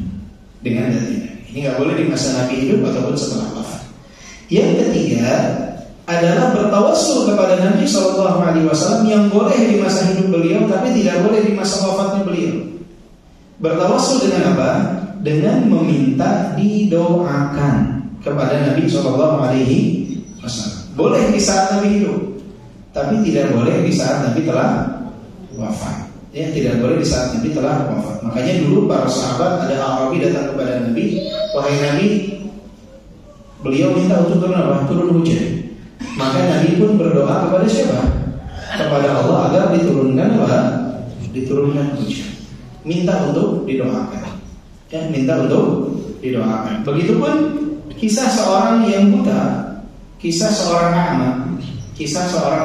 Dengan zatnya Nabi. Ini nggak boleh di masa Nabi hidup ataupun setelah wafat. Yang ketiga adalah bertawassul kepada Nabi SAW yang boleh di masa hidup beliau tapi tidak boleh di masa wafatnya beliau. Bertawassul dengan apa? Dengan meminta didoakan kepada Nabi SAW. Boleh di saat Nabi hidup, tapi tidak boleh di saat Nabi telah wafat. Ya, tidak boleh di saat Nabi telah wafat. Makanya dulu para sahabat ada Arabi datang kepada Nabi, wahai Nabi, beliau minta untuk turun apa? Turun hujan. Maka Nabi pun berdoa kepada siapa? Kepada Allah agar diturunkan apa? Diturunkan hujan. Minta untuk didoakan. Ya, minta untuk didoakan. Begitupun kisah seorang yang buta, kisah seorang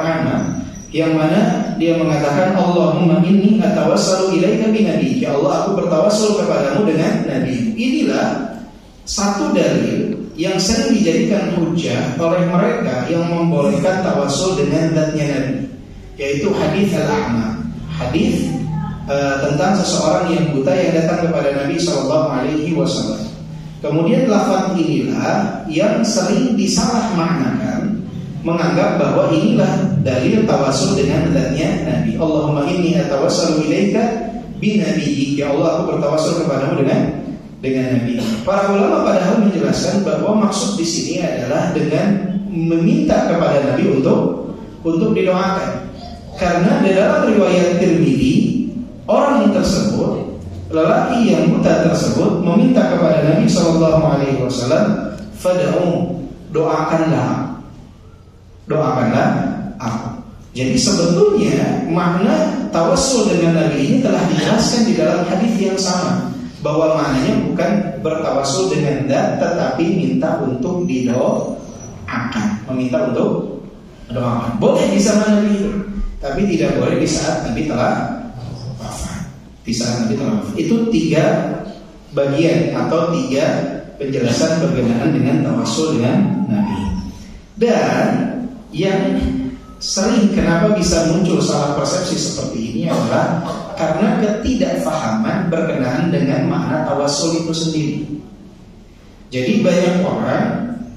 anak yang mana dia mengatakan Allahumma inni atawassalu ilaika binabi. Ya Allah, aku bertawassul kepadamu dengan Nabi. Inilah satu dalil yang sering dijadikan hujjah oleh mereka yang membolehkan tawassul dengan zatnya Nabi, yaitu hadis al-a'ma. Hadis tentang seseorang yang buta yang datang kepada Nabi SAW. Kemudian lafaz inilah yang sering disalah maknakan, menganggap bahwa inilah dalil tawassul dengan zatnya Nabi. Allahumma inni atawassalu ilaika binabiyyi. Ya Allah, aku bertawassul kepadamu dengan Nabi. Para ulama padahal menjelaskan bahwa maksud di sini adalah dengan meminta kepada Nabi untuk didoakan. Karena di dalam riwayat Tirmidzi, orang tersebut, lelaki yang buta tersebut meminta kepada Nabi SAW, fad'u, doakanlah aku. Jadi sebetulnya makna tawassul dengan Nabi ini telah dijelaskan di dalam hadis yang sama, bahwa maknanya bukan bertawassul dengan zat, tetapi minta untuk didoakan, meminta untuk doakan. Boleh di zaman Nabi itu, tapi tidak boleh di saat Nabi telah wafat. Di saat Nabi telah wafat. Itu 3 bagian atau 3 penjelasan berkenaan dengan tawassul dengan Nabi. Dan yang sering kenapa bisa muncul salah persepsi seperti ini adalah karena ketidakfahaman berkenaan dengan makna tawassul itu sendiri. Jadi banyak orang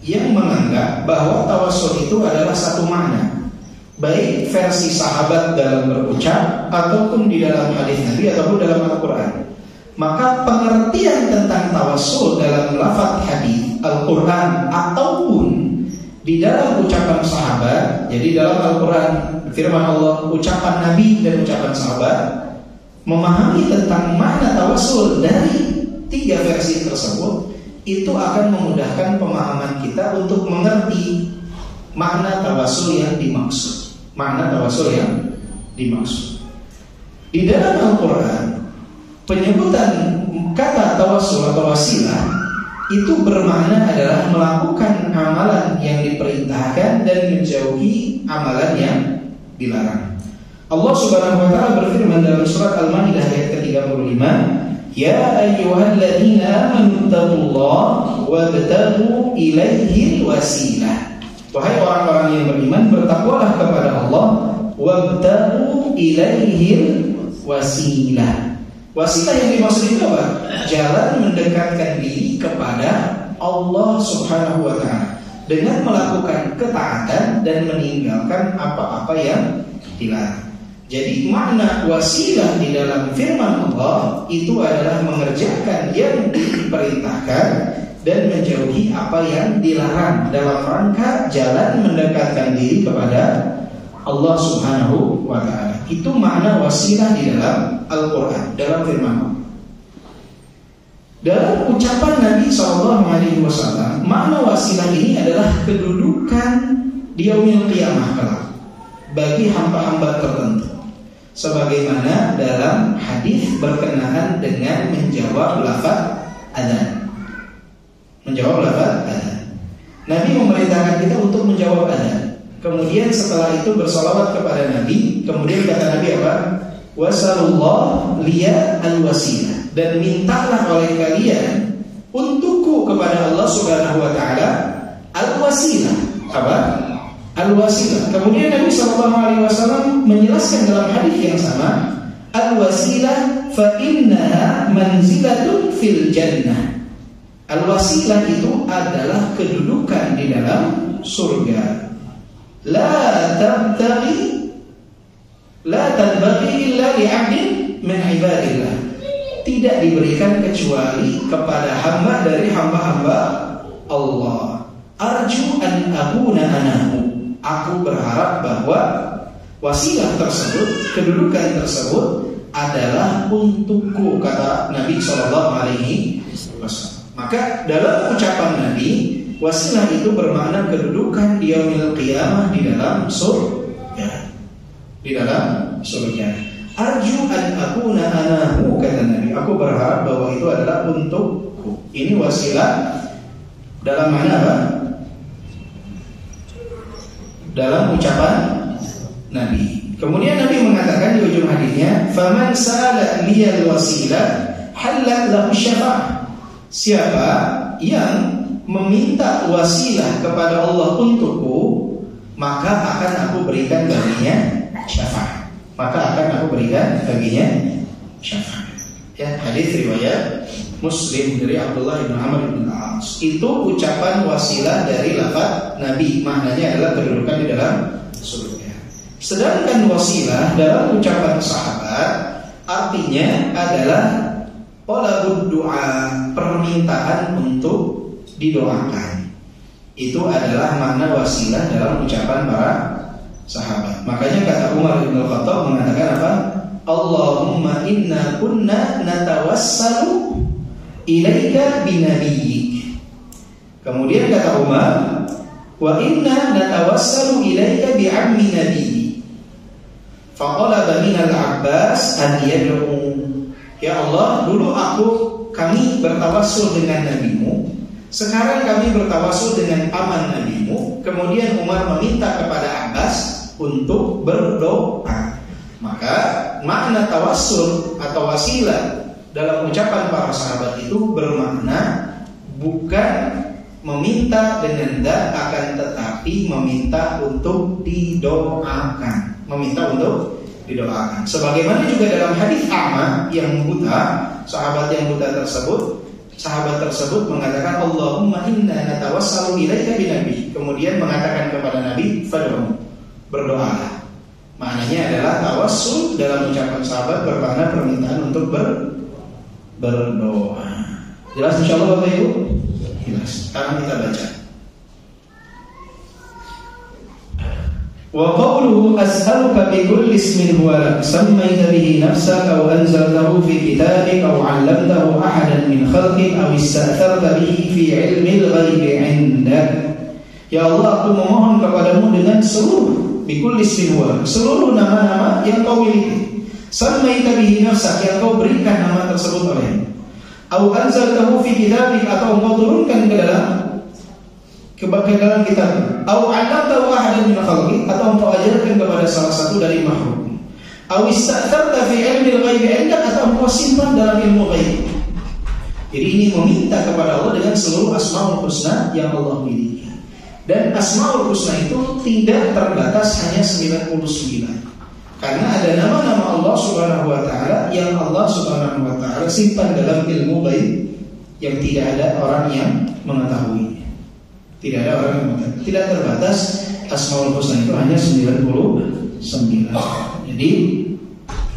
yang menganggap bahwa tawassul itu adalah satu makna, baik versi sahabat dalam berucap ataupun di dalam hadis Nabi ataupun dalam Al-Quran. Maka pengertian tentang tawassul dalam lafaz hadis Al-Quran ataupun di dalam ucapan sahabat, jadi dalam Al-Quran firman Allah, ucapan Nabi dan ucapan sahabat, memahami tentang makna tawassul dari 3 versi tersebut, itu akan memudahkan pemahaman kita untuk mengerti makna tawassul yang dimaksud. Di dalam Al-Quran, penyebutan kata tawassul atau wasilah itu bermakna adalah melakukan amalan yang diperintahkan dan menjauhi amalan yang dilarang. Allah Subhanahu wa taala berfirman dalam surat Al-Maidah ayat ke-35, "Ya ayyuhalladzina amanu taqullaha wabtaghu ilaihi wasilah." Wahai orang-orang yang beriman, bertakwalah kepada Allah, wabtaghu ilaihi wasilah. Wasilah yang dimaksud itu apa? Jalan mendekatkan diri kepada Allah Subhanahu wa ta'ala dengan melakukan ketaatan dan meninggalkan apa-apa yang dilarang. Jadi makna wasilah di dalam firman Allah itu adalah mengerjakan yang diperintahkan dan menjauhi apa yang dilarang dalam rangka jalan mendekatkan diri kepada Allah Subhanahu wa ta'ala. Itu makna wasilah di dalam Al-Quran, dalam firman Allah. Dalam ucapan Nabi SAW, makna wasilah ini adalah kedudukan di yaumil qiyamah kelak bagi hamba-hamba tertentu, sebagaimana dalam hadis berkenaan dengan menjawab lafaz adzan. Nabi memerintahkan kita untuk menjawab adzan. Kemudian setelah itu bersalawat kepada Nabi. Kemudian kata Nabi apa? Wasallallahu liya al-wasilah, dan mintalah oleh kalian untukku kepada Allah Subhanahu wa ta'ala al-wasilah. Apa? Al-wasilah. Kemudian Nabi Nabi SAW menjelaskan dalam hadis yang sama, al-wasilah fa innaha manzilatun fil jannah. Al-wasilah itu adalah kedudukan di dalam surga. La tabtaghi illa li'abdin min ibadillah. Tidak diberikan kecuali kepada hamba dari hamba-hamba Allah. Arju an akuna anahu. Aku berharap bahwa wasilah tersebut, kedudukan tersebut adalah untukku, kata Nabi SAW. Maka dalam ucapan Nabi, wasilah itu bermakna kedudukan di yaumil qiyamah di dalam surga. Di dalam surga. Arju an akuna anahu, kata Nabi. Aku berharap bahwa itu adalah untukku. Ini wasilah dalam makna apa? Dalam ucapan Nabi. Kemudian Nabi mengatakan di ujung hadisnya, "Faman sa'ala liyal wasilah halat lahu syafa'ah." Siapa yang meminta wasilah kepada Allah untukku, maka akan aku berikan baginya syafaat. Maka akan aku berikan baginya syafaat. Ya, hadis riwayat Muslim dari Abdullah bin Amr bin Al-As. Itu ucapan wasilah dari lafaz Nabi, maknanya adalah kedudukan di dalam surga. Sedangkan wasilah dalam ucapan sahabat artinya adalah talabud du'a, permintaan untuk didoakan. Itu adalah makna wasilah dalam ucapan para sahabat. Makanya kata Umar bin Khattab mengatakan apa? Allahumma inna kunna natawassalu ilaika binabiyyik. Kemudian kata Umar, wa inna natawassalu ilaika bi'ammi nabiyyi. Faqala min al-Abbas an yad'u. Ya Allah, dulu kami bertawassul dengan nabimu, sekarang kami bertawassul dengan paman nabimu. Kemudian Umar meminta kepada Abbas untuk berdoa. Maka makna tawassul atau wasilah dalam ucapan para sahabat itu bermakna bukan meminta dengan zat, akan tetapi meminta untuk didoakan. Meminta untuk didoakan. Sebagaimana juga dalam hadis A'ma yang buta, sahabat yang buta tersebut mengatakan Allahumma inna natawassalu ilaika binabi. Kemudian mengatakan kepada Nabi, fad'u, berdoalah. Maknanya adalah tawassul dalam ucapan sahabat bermakna permintaan untuk berdoa. Jelas insyaallah Bapak Ibu? Jelas. Sekarang kita baca. Wa qawluhu as'aluka bi kulli ismin huwa lak sammaita bihi nafsaka aw anzaltahu fi kitabika aw 'allamtahu ahadan min khalqik aw ista'tharta bihi fi 'ilmil ghaibi 'indak. Ya Allah, aku memohon kepadamu dengan seluruh bikul ismin, seluruh nama-nama yang kau miliki. Sammaita bihi nafsak, yang kau berikan nama tersebut olehmu. Au anzaltahu fi kitabik, atau engkau turunkan ke dalam kitab. Au 'allamtahu ahadan min khalqik, atau engkau ajarkan kepada salah satu dari makhluk. Au ista'tharta fi 'ilmil ghaibi 'indak, atau engkau simpan dalam ilmu ghaib. Jadi ini meminta kepada Allah dengan seluruh asmaul husna yang Allah miliki. Dan Asmaul Husna itu tidak terbatas hanya 99. Karena ada nama-nama Allah Subhanahu wa taala yang Allah Subhanahu wa taala simpan dalam ilmu ghaib yang tidak ada orang yang mengetahui. Tidak ada orang yang mengetahui. Tidak terbatas, Asmaul Husna itu hanya 99. Jadi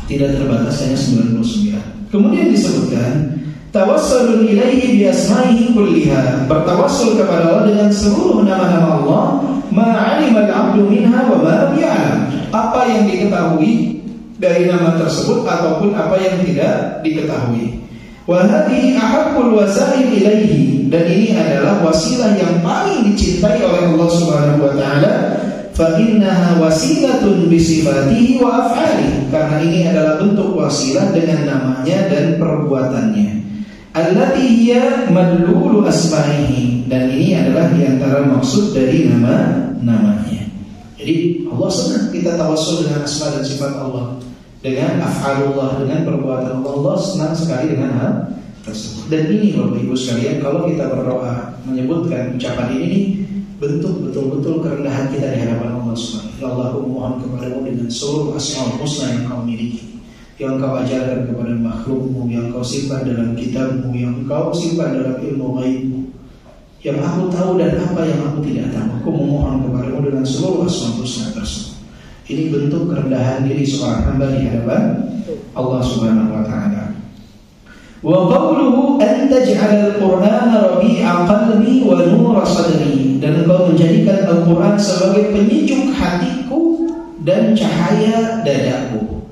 tidak terbatas hanya 99. Kemudian disebutkan tawassulun ilaihi bi asma'ihi kulliha, bertawassul kepada Allah dengan seluruh nama-nama Allah, ma 'alima al-'abdu minha wa ma lam ya'lam, apa yang diketahui dari nama tersebut ataupun apa yang tidak diketahui. Wa hadhihi ahabbul wasail ilaihi, dan ini adalah wasilah yang paling dicintai oleh Allah Subhanahu wa taala. Fa innaha wasilatun bi sifatihi wa af'alihi, karena ini adalah bentuk wasilah dengan namanya dan perbuatannya. Allati hiya madlulu asma'ihi, dan ini adalah diantara maksud dari nama-namanya. Jadi Allah senang kita tawassul dengan asma dan sifat Allah, dengan af'alullah, dengan perbuatan Allah. Allah senang sekali dengan hal tersebut. Dan ini Bapak Ibu sekalian, kalau kita berdoa menyebutkan ucapan ini bentuk betul-betul kerendahan kita di hadapan Allah Subhanahu wa taala. Allah mohon kepadamu dengan seluruh asmaul husna yang kau miliki, yang kau ajarkan kepada makhlukmu, yang kau simpan dalam kitabmu, yang kau simpan dalam ilmu ghaibmu, yang aku tahu dan apa yang aku tidak tahu. Aku memohon kepadamu dengan seluruh asmaul husna tersebut. Ini bentuk kerendahan diri seorang hamba di hadapan Allah Subhanahu wa taala. Wa qawluhu an taj'al al-Qur'ana rabi'a qalbi wa nura sadri, dan engkau menjadikan Al-Qur'an sebagai penyejuk hatiku dan cahaya dadaku.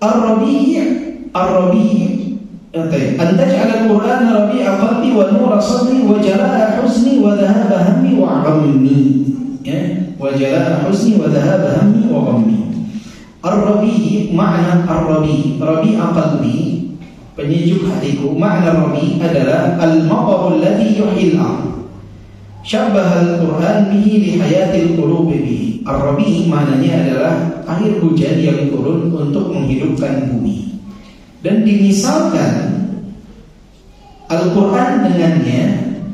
Ar-rabi' an taj'al al-Qur'ana rabi'a qalbi wa nura sadri wa jalaa huzni wa dhahaba hammi wa ghammi. Ya, wa jalaa huzni wa dhahaba hammi wa ghammi. Ar-rabi' makna rabi'a qalbi, penyejuk hatiku. Makna rabi adalah al-maqarul ladzi yuhyil ardh. Syabbaha al-Qur'an bihi li hayatil qulubi bihi. Ar-rabi maknanya adalah air hujan yang turun untuk menghidupkan bumi. Dan dimisalkan Al-Qur'an dengannya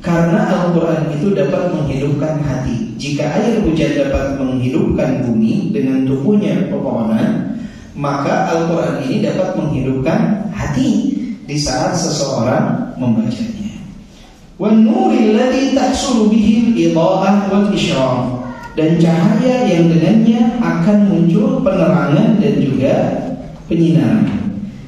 karena Al-Qur'an itu dapat menghidupkan hati. Jika air hujan dapat menghidupkan bumi dengan tumbuhnya pepohonan, maka Al-Quran ini dapat menghidupkan hati di saat seseorang membacanya. Wan nuril ladzi tahsulu bihi al-idha'ah wal isyraq, dan cahaya yang dengannya akan muncul penerangan dan juga penyinaran.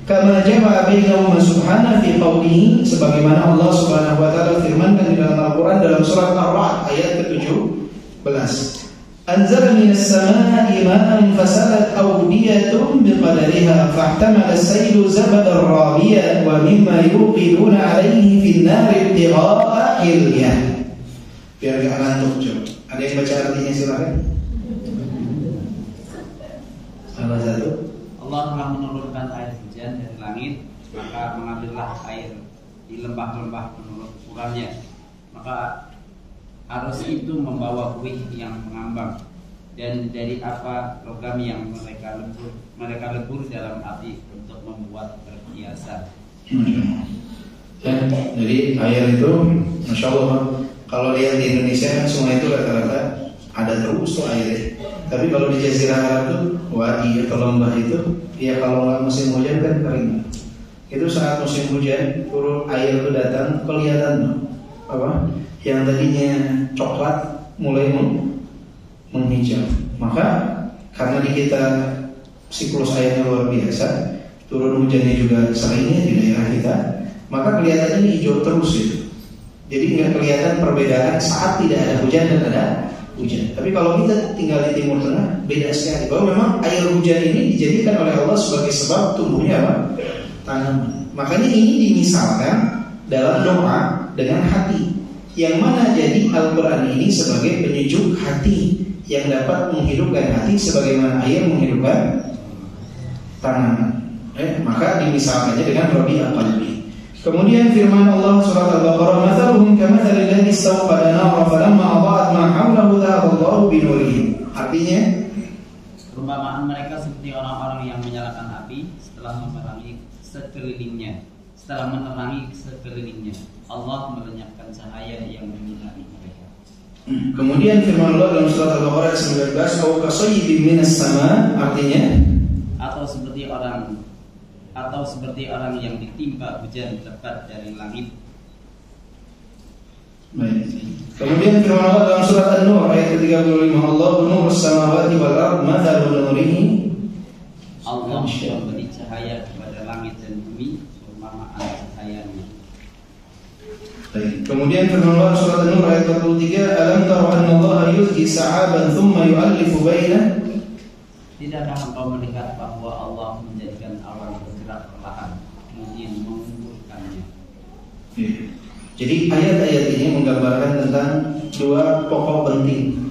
Kama jama'a bainahuma subhanahu fi qawlihi, sebagaimana Allah Subhanahu wa taala firmankan di dalam Al-Quran dalam surat Ar-Ra'd ayat ke-17. أنزل من السماء ماء فسالت أودية بقدرها فاحتمل السيل زبدا رابيا ومما يوقدون عليه في النار ابتغاء حلية. Biar gak ngantuk coba. Ada yang baca artinya silakan. Salah satu. Allah telah menurunkan air hujan dari langit, maka mengalirlah air di lembah-lembah menurut ukurannya. Maka arus itu membawa buih yang mengambang, dan dari apa logam yang mereka lebur dalam api untuk membuat perhiasan. Jadi air itu, masya Allah, kalau lihat di Indonesia kan sungai itu rata-rata ada terus tuh airnya. Tapi kalau di Jazirah Arab tuh wadi atau lembah itu, ya kalau nggak musim hujan kan kering. Itu saat musim hujan turun air itu datang, kelihatan apa? Yang tadinya coklat mulai menghijau. Maka karena di kita siklus airnya luar biasa, turun hujannya juga seringnya di daerah kita, maka kelihatannya hijau terus itu. Jadi nggak kelihatan perbedaan saat tidak ada hujan dan ada hujan. Tapi kalau kita tinggal di Timur Tengah, beda sekali. Bahwa memang air hujan ini dijadikan oleh Allah sebagai sebab tumbuhnya apa? Tanaman. Makanya ini dimisalkan dalam doa dengan hati. Yang mana jadi Al-Quran ini sebagai penyejuk hati yang dapat menghidupkan hati sebagaimana air menghidupkan tanaman. Maka dimisalkannya dengan rabi'a qalbi. Kemudian firman Allah surat Al-Baqarah, "Mathaluhum kamathalil ladzi istawqada nara falamma adha'at ma hawlahu dhahaba Allahu bi nurihim." Artinya, perumpamaan mereka seperti orang-orang yang menyalakan api setelah menerangi sekelilingnya. Allah melenyapkan cahaya yang menyinari mereka. Kemudian firman Allah dalam surat Al-Baqarah 19, "Au kasayyibin minas sama", artinya atau seperti orang yang ditimpa hujan lebat dari langit. Baik. Kemudian firman Allah dalam surat An-Nur ayat ke-35, "Allahu nurus samawati wal ardh, mathalu nurihi." Allah memberi cahaya kepada langit dan bumi, perumpamaan cahayanya. Kemudian firman Allah surat An-Nur ayat 43, "Alam tara anna Allah yuzji sa'aban thumma yu'allifu bainah." Tidakkah engkau melihat bahwa Allah menjadikan awan bergerak perlahan kemudian mengumpulkannya? Jadi ayat-ayat ini menggambarkan tentang dua pokok penting,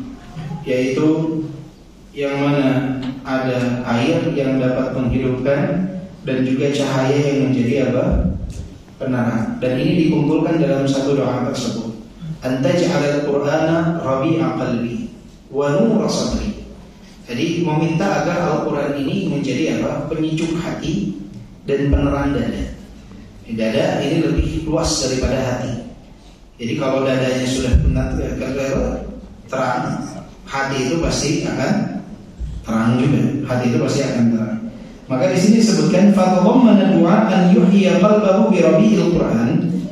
yaitu yang mana ada air yang dapat menghidupkan dan juga cahaya yang menjadi apa? Penerang. Dan ini dikumpulkan dalam satu doa tersebut. Antaj'alal Qur'ana rabi'a qalbi wa nura sadri. Jadi meminta agar Al-Quran ini menjadi apa? Penyejuk hati dan penerang dada. Dada ini lebih luas daripada hati. Jadi kalau dadanya sudah terang, hati itu pasti akan terang juga. Hati itu pasti akan terang. Maka di sini disebutkan fatadhammana du'a an yuhyiya qalbahu bi rabi'il Qur'an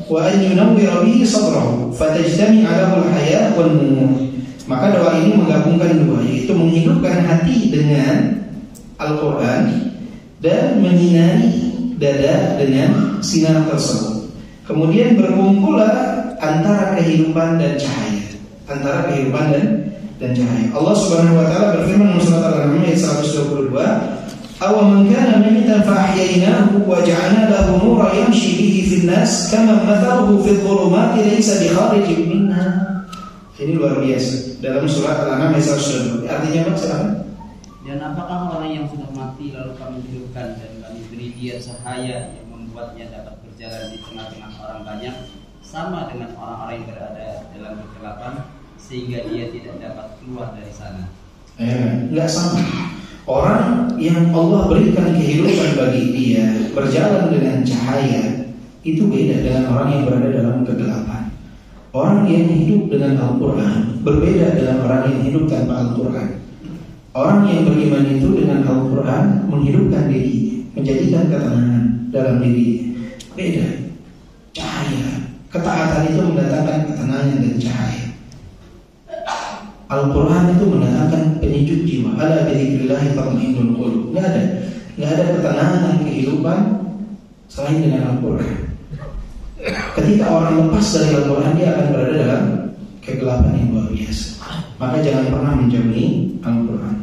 wa an yunawwira bihi sadrahu fatajtami'a lahu al-haya wan nur. Maka doa ini menggabungkan dua, yaitu menghidupkan hati dengan Al-Qur'an dan menyinari dada dengan sinar tersebut. Kemudian berkumpullah antara kehidupan dan cahaya, antara kehidupan dan cahaya. Allah Subhanahu wa taala berfirman dalam surat Al-An'am ayat 122, "Aw man kana mayitan fa ahyaynahu wa ja'alna lahu nuran yamshi bihi fin nas kama mathaluhu fil dhulumati laysa bi kharijin minha." Ini luar biasa dalam surat Al-An'am ayat 122. Artinya apa sekarang? Dan apakah orang yang sudah mati lalu kami hidupkan dan kami beri dia cahaya yang membuatnya dapat berjalan di tengah-tengah orang banyak, sama dengan orang-orang yang berada dalam kegelapan sehingga dia tidak dapat keluar dari sana. Enggak sama. Orang yang Allah berikan kehidupan bagi dia berjalan dengan cahaya itu beda dengan orang yang berada dalam kegelapan. Orang yang hidup dengan Al-Quran berbeda dengan orang yang hidup tanpa Al-Quran. Orang yang beriman itu dengan Al-Quran menghidupkan diri, menjadikan ketenangan dalam diri. Beda. Cahaya, ketaatan itu mendatangkan ketenangan dan cahaya. Al-Quran itu mendatangkan penyejuk jiwa. Ala bidzikrillah tatma'innul qulub. Enggak ada ketenangan dan kehidupan selain dengan Al-Quran. Ketika orang lepas dari Al-Quran, dia akan berada dalam kegelapan yang luar biasa. Maka jangan pernah menjauhi Al-Quran.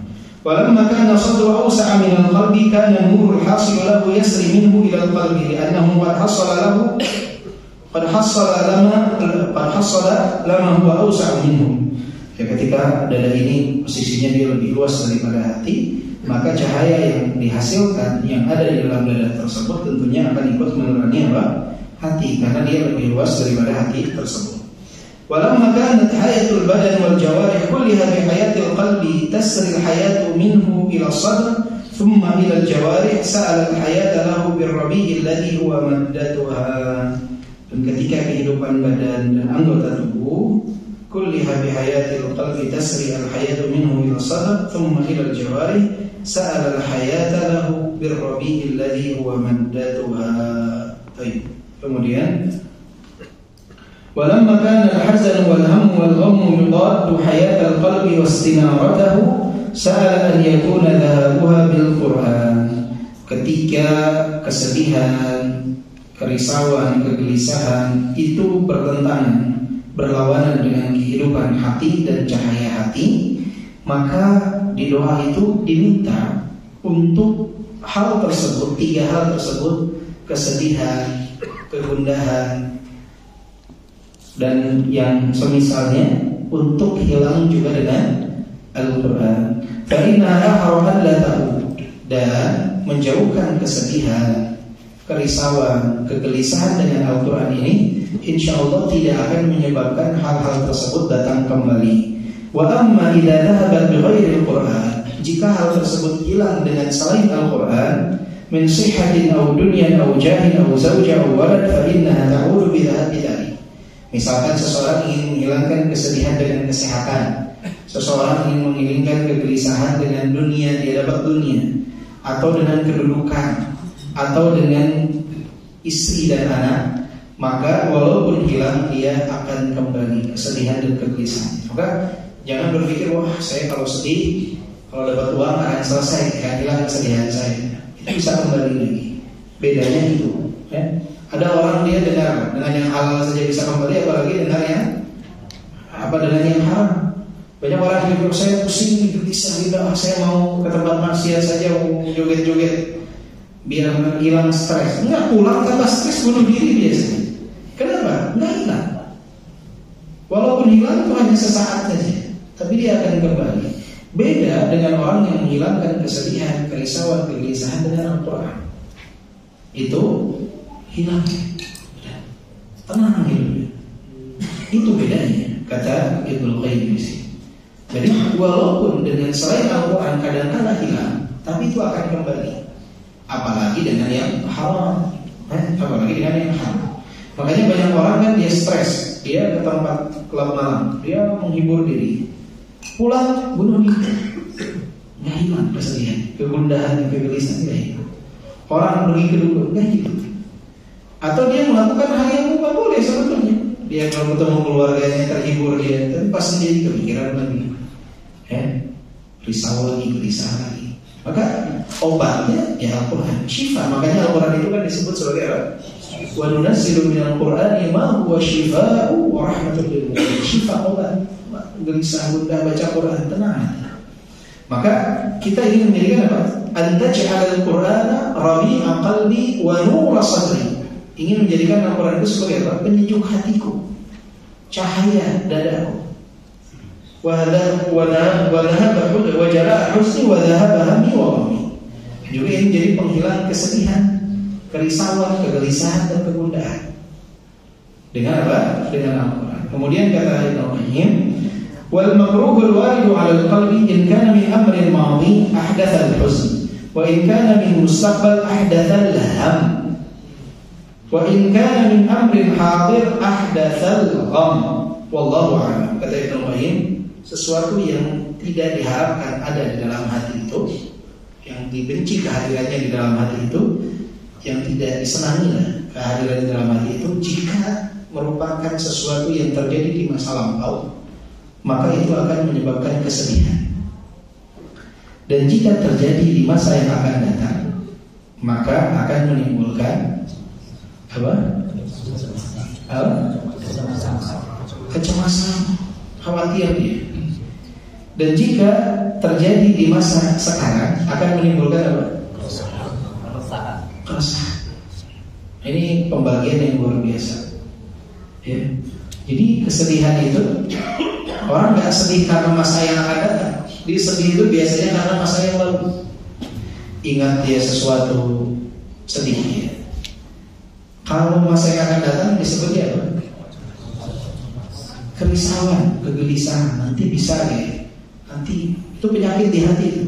Walamma kana sadru awsa'a min al-qalbi kana nurul hasil lahu yasri minhu ila al-qalbi li'annahu qad hassala lama huwa awsa'u minhu. Ya, ketika dada ini posisinya dia lebih luas daripada hati, maka cahaya yang dihasilkan yang ada di dalam dada tersebut tentunya akan ikut menerangi apa? Hati, karena dia lebih luas daripada hati tersebut. Walamma kanat hayatul badan wal jawarih kulliha bi hayatil qalbi tasri al hayatu minhu ila sadr thumma ila al jawarih sa'ala al hayata lahu bir rabi' alladhi huwa maddatuha. Dan ketika kehidupan badan dan anggota tubuh kulliha bi hayatil qalbi tasri al hayatu minhu ila sadr thumma ila al jawarih sa'ala al hayata lahu bir rabi' alladhi huwa maddatuha. Baik. Kemudian walamma kana al-hazan wal-hamm wal-ghamm yudaddu hayat al-qalbi wastinaratahu sa'ala an yakuna dhahabuha bil-Qur'an. Ketika kesedihan, kerisauan, kegelisahan itu bertentangan, berlawanan dengan kehidupan hati dan cahaya hati, maka di doa itu diminta untuk hal tersebut, tiga hal tersebut, kesedihan, kegundahan, dan yang semisalnya, untuk hilang juga dengan Al-Quran. Fa'innaha haraman la ta'ud, dan menjauhkan kesedihan, kerisauan, kegelisahan dengan Al-Quran ini insyaallah tidak akan menyebabkan hal-hal tersebut datang kembali. Wa amma idza dhahabat bi ghairi Al-Quran, jika hal tersebut hilang dengan selain Al-Quran, min sihhatin aw dunyan aw jahin aw zawja aw walad fa innaha ta'udu bi dhahabi dzalik. Misalkan seseorang ingin menghilangkan kesedihan dengan kesehatan, seseorang ingin menghilangkan kegelisahan dengan dunia, dia dapat dunia, atau dengan kedudukan, atau dengan istri dan anak, maka walaupun hilang dia akan kembali kesedihan dan kegelisahan. Maka jangan berpikir, wah saya kalau sedih, kalau dapat uang akan selesai, akan hilang kesedihan saya. Itu bisa kembali lagi. Bedanya itu, ya. Ada orang dia dengar dengan yang halal saja bisa kembali, apalagi dengar yang dengan yang haram. Banyak orang yang bilang, saya pusing, gelisah, saya mau ke tempat maksiat saja, mau joget-joget biar hilang stres. Enggak, pulang tambah stres, bunuh diri biasanya. Kenapa? Enggak hilang. Walaupun hilang itu hanya sesaat saja, tapi dia akan kembali. Beda dengan orang yang menghilangkan kesedihan, kerisauan, kegelisahan dengan Al-Quran. Itu hilang, tenang hidupnya. Itu bedanya, kata Ibnu Qayyim di sini. Jadi walaupun dengan selain Al-Quran kadang-kadang hilang, tapi itu akan kembali. Apalagi dengan yang haram, apalagi dengan yang haram. Makanya banyak orang kan dia stres dia ke tempat klub malam, dia menghibur diri, pulang bunuh diri. Nggak hilang kesedihan, kegundahan, kegelisahan nggak hilang. Orang pergi ke dukun nggak hilang. Atau dia melakukan hal yang nggak boleh sebetulnya. Dia kalau ketemu keluarganya terhibur dia, tapi pasti dia kepikiran lagi, risau lagi, gelisah lagi. Maka obatnya ya Al-Quran, syifa. Makanya Al-Quran itu kan disebut sebagai apa? Wa nunazzilu minal Qur'ani ma huwa syifaa'u wa rahmatul lil mu'minin. Syifa, obat. Gelisah gundah baca Quran, tenang. Maka kita ingin menjadikan apa? Anta ja'alal Qur'ana rabi'a qalbi wa nura sadri. Ingin menjadikan Al-Quran itu sebagai apa? Penyejuk hatiku, cahaya dadaku. Wa jala'a husni wa dhahaba hammi wa ghammi. Juga ini menjadi penghilang kesedihan, kerisauan, kegelisahan dan kegundahan. Dengan apa? Dengan Al-Quran. Kemudian kata Ibnu Qayyim, wal makruhul waridu 'ala al-qalbi in kana min amrin madhi ahdatha al-huzn wa in kana min mustaqbal ahdatha al-ham wa in kana min amrin hadir ahdatha al-gham. Wallahu a'lam. Kata Ibnu Qayyim, sesuatu yang tidak diharapkan ada di dalam hati itu, yang dibenci kehadirannya di dalam hati itu, yang tidak disenangi kehadiran di dalam hati itu, jika merupakan sesuatu yang terjadi di masa lampau, maka itu akan menyebabkan kesedihan. Dan jika terjadi di masa yang akan datang, maka akan menimbulkan apa? Kecemasan, khawatir dia. Dan jika terjadi di masa sekarang, akan menimbulkan apa? Keresahan. Ini pembagian yang luar biasa. Ya. Jadi kesedihan itu, orang nggak sedih karena masa yang akan datang. Dia sedih itu biasanya karena masa yang lalu. Ingat dia sesuatu, sedih dia. Kalau masa yang akan datang disebutnya apa? Kerisauan, kegelisahan. Nanti bisa ya. Nanti itu penyakit di hati itu.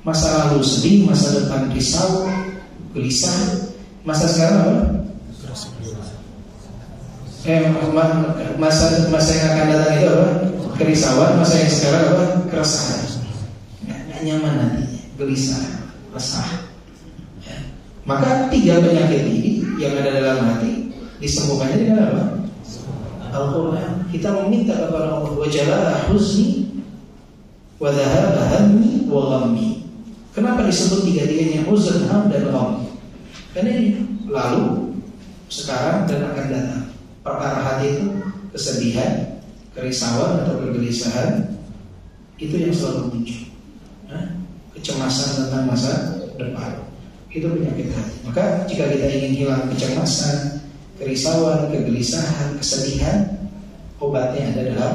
Masa lalu sedih, masa depan risau, gelisah. Masa sekarang apa? Masa yang akan datang itu apa? Kerisauan. Masa yang sekarang apa? Keresahan. Nggak nyaman nantinya, gelisah, resah. Ya. Maka 3 penyakit ini yang ada dalam hati disembuhkannya dengan apa? Al-Quran. Kita meminta kepada Allah, wa jala'a huzni wa dhahaba hammi wa ghammi. Kenapa disebut 3-tiganya huzn, ham dan gham? Karena ini lalu, sekarang dan akan datang. Perkara hati itu kesedihan, kerisauan atau kegelisahan, itu yang selalu muncul. Kecemasan tentang masa depan, itu penyakit hati. Maka jika kita ingin hilang kecemasan, kerisauan, kegelisahan, kesedihan, obatnya ada dalam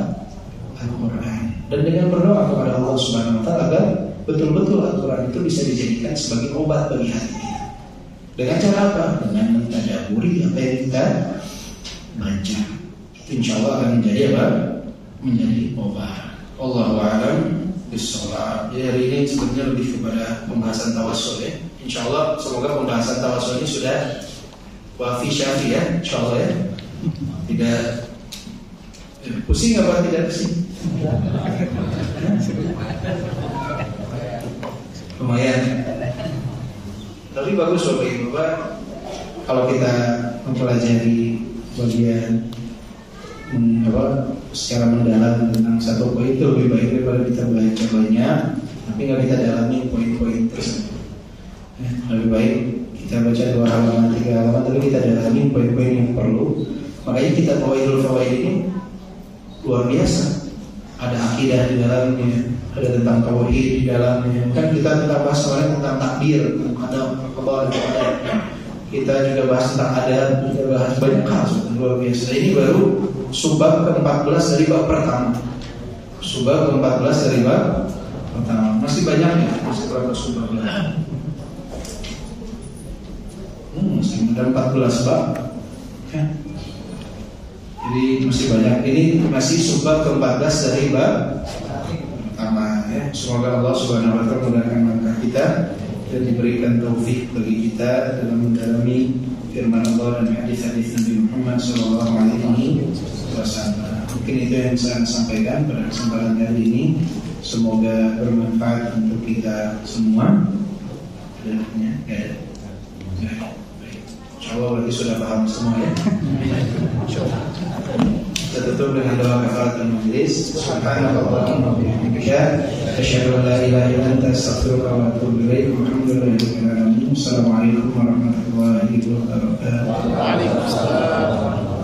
Al-Quran. Dan dengan berdoa kepada Allah Subhanahu wa Ta'ala agar betul-betul Al-Quran itu bisa dijadikan sebagai obat bagi hati kita. Dengan cara apa? Dengan mentadaburi apa yang kita baca. Itu insya Allah akan menjadi apa? Menjadi obat. Allahu a'lam bishawab. Jadi hari ini sebenarnya lebih kepada pembahasan tawassul ya. Insya Allah semoga pembahasan tawassul ini sudah wafi syafi ya, insya Allah ya. Tidak pusing apa tidak pusing? Lumayan. Tapi bagus Bapak Ibu Bapak, kalau kita mempelajari bagian secara mendalam tentang satu poin itu lebih baik daripada kita baca banyak tapi nggak kita dalami poin-poin tersebut. Lebih baik kita baca 2 halaman, 3 halaman, tapi kita dalami poin-poin yang perlu. Makanya kita Fawaidul Fawaid ini luar biasa. Ada akidah di dalamnya, ada tentang tauhid di dalamnya. Kan kita bahas tentang takbir, ada kebawahan ada. Kita juga bahas tentang adab, kita bahas banyak hal luar biasa. Ini baru subbab ke-14 dari bab pertama. Subbab ke-14 dari bab pertama. Masih banyak ya, masih berapa subbab lagi? Masih ada 14 bab. Jadi masih banyak. Ini masih subbab ke-14 dari bab pertama ya. Semoga Allah Subhanahu wa Ta'ala mudahkan langkah kita dan diberikan taufik bagi kita dalam mendalami firman Allah dan hadis-hadis Nabi Muhammad Muhammad SAW. Mungkin itu yang saya sampaikan pada kesempatan kali ini. Semoga bermanfaat untuk kita semua. Insyaallah berarti sudah paham semua ya. Kita tutup dengan doa kafaratul majlis. Subhanallahumma wa bihamdika asyhadu an la ilaha illa anta astaghfiruka wa atubu ilaik. Alhamdulillahirabbil alamin. Assalamualaikum warahmatullahi wabarakatuh. Waalaikumsalam.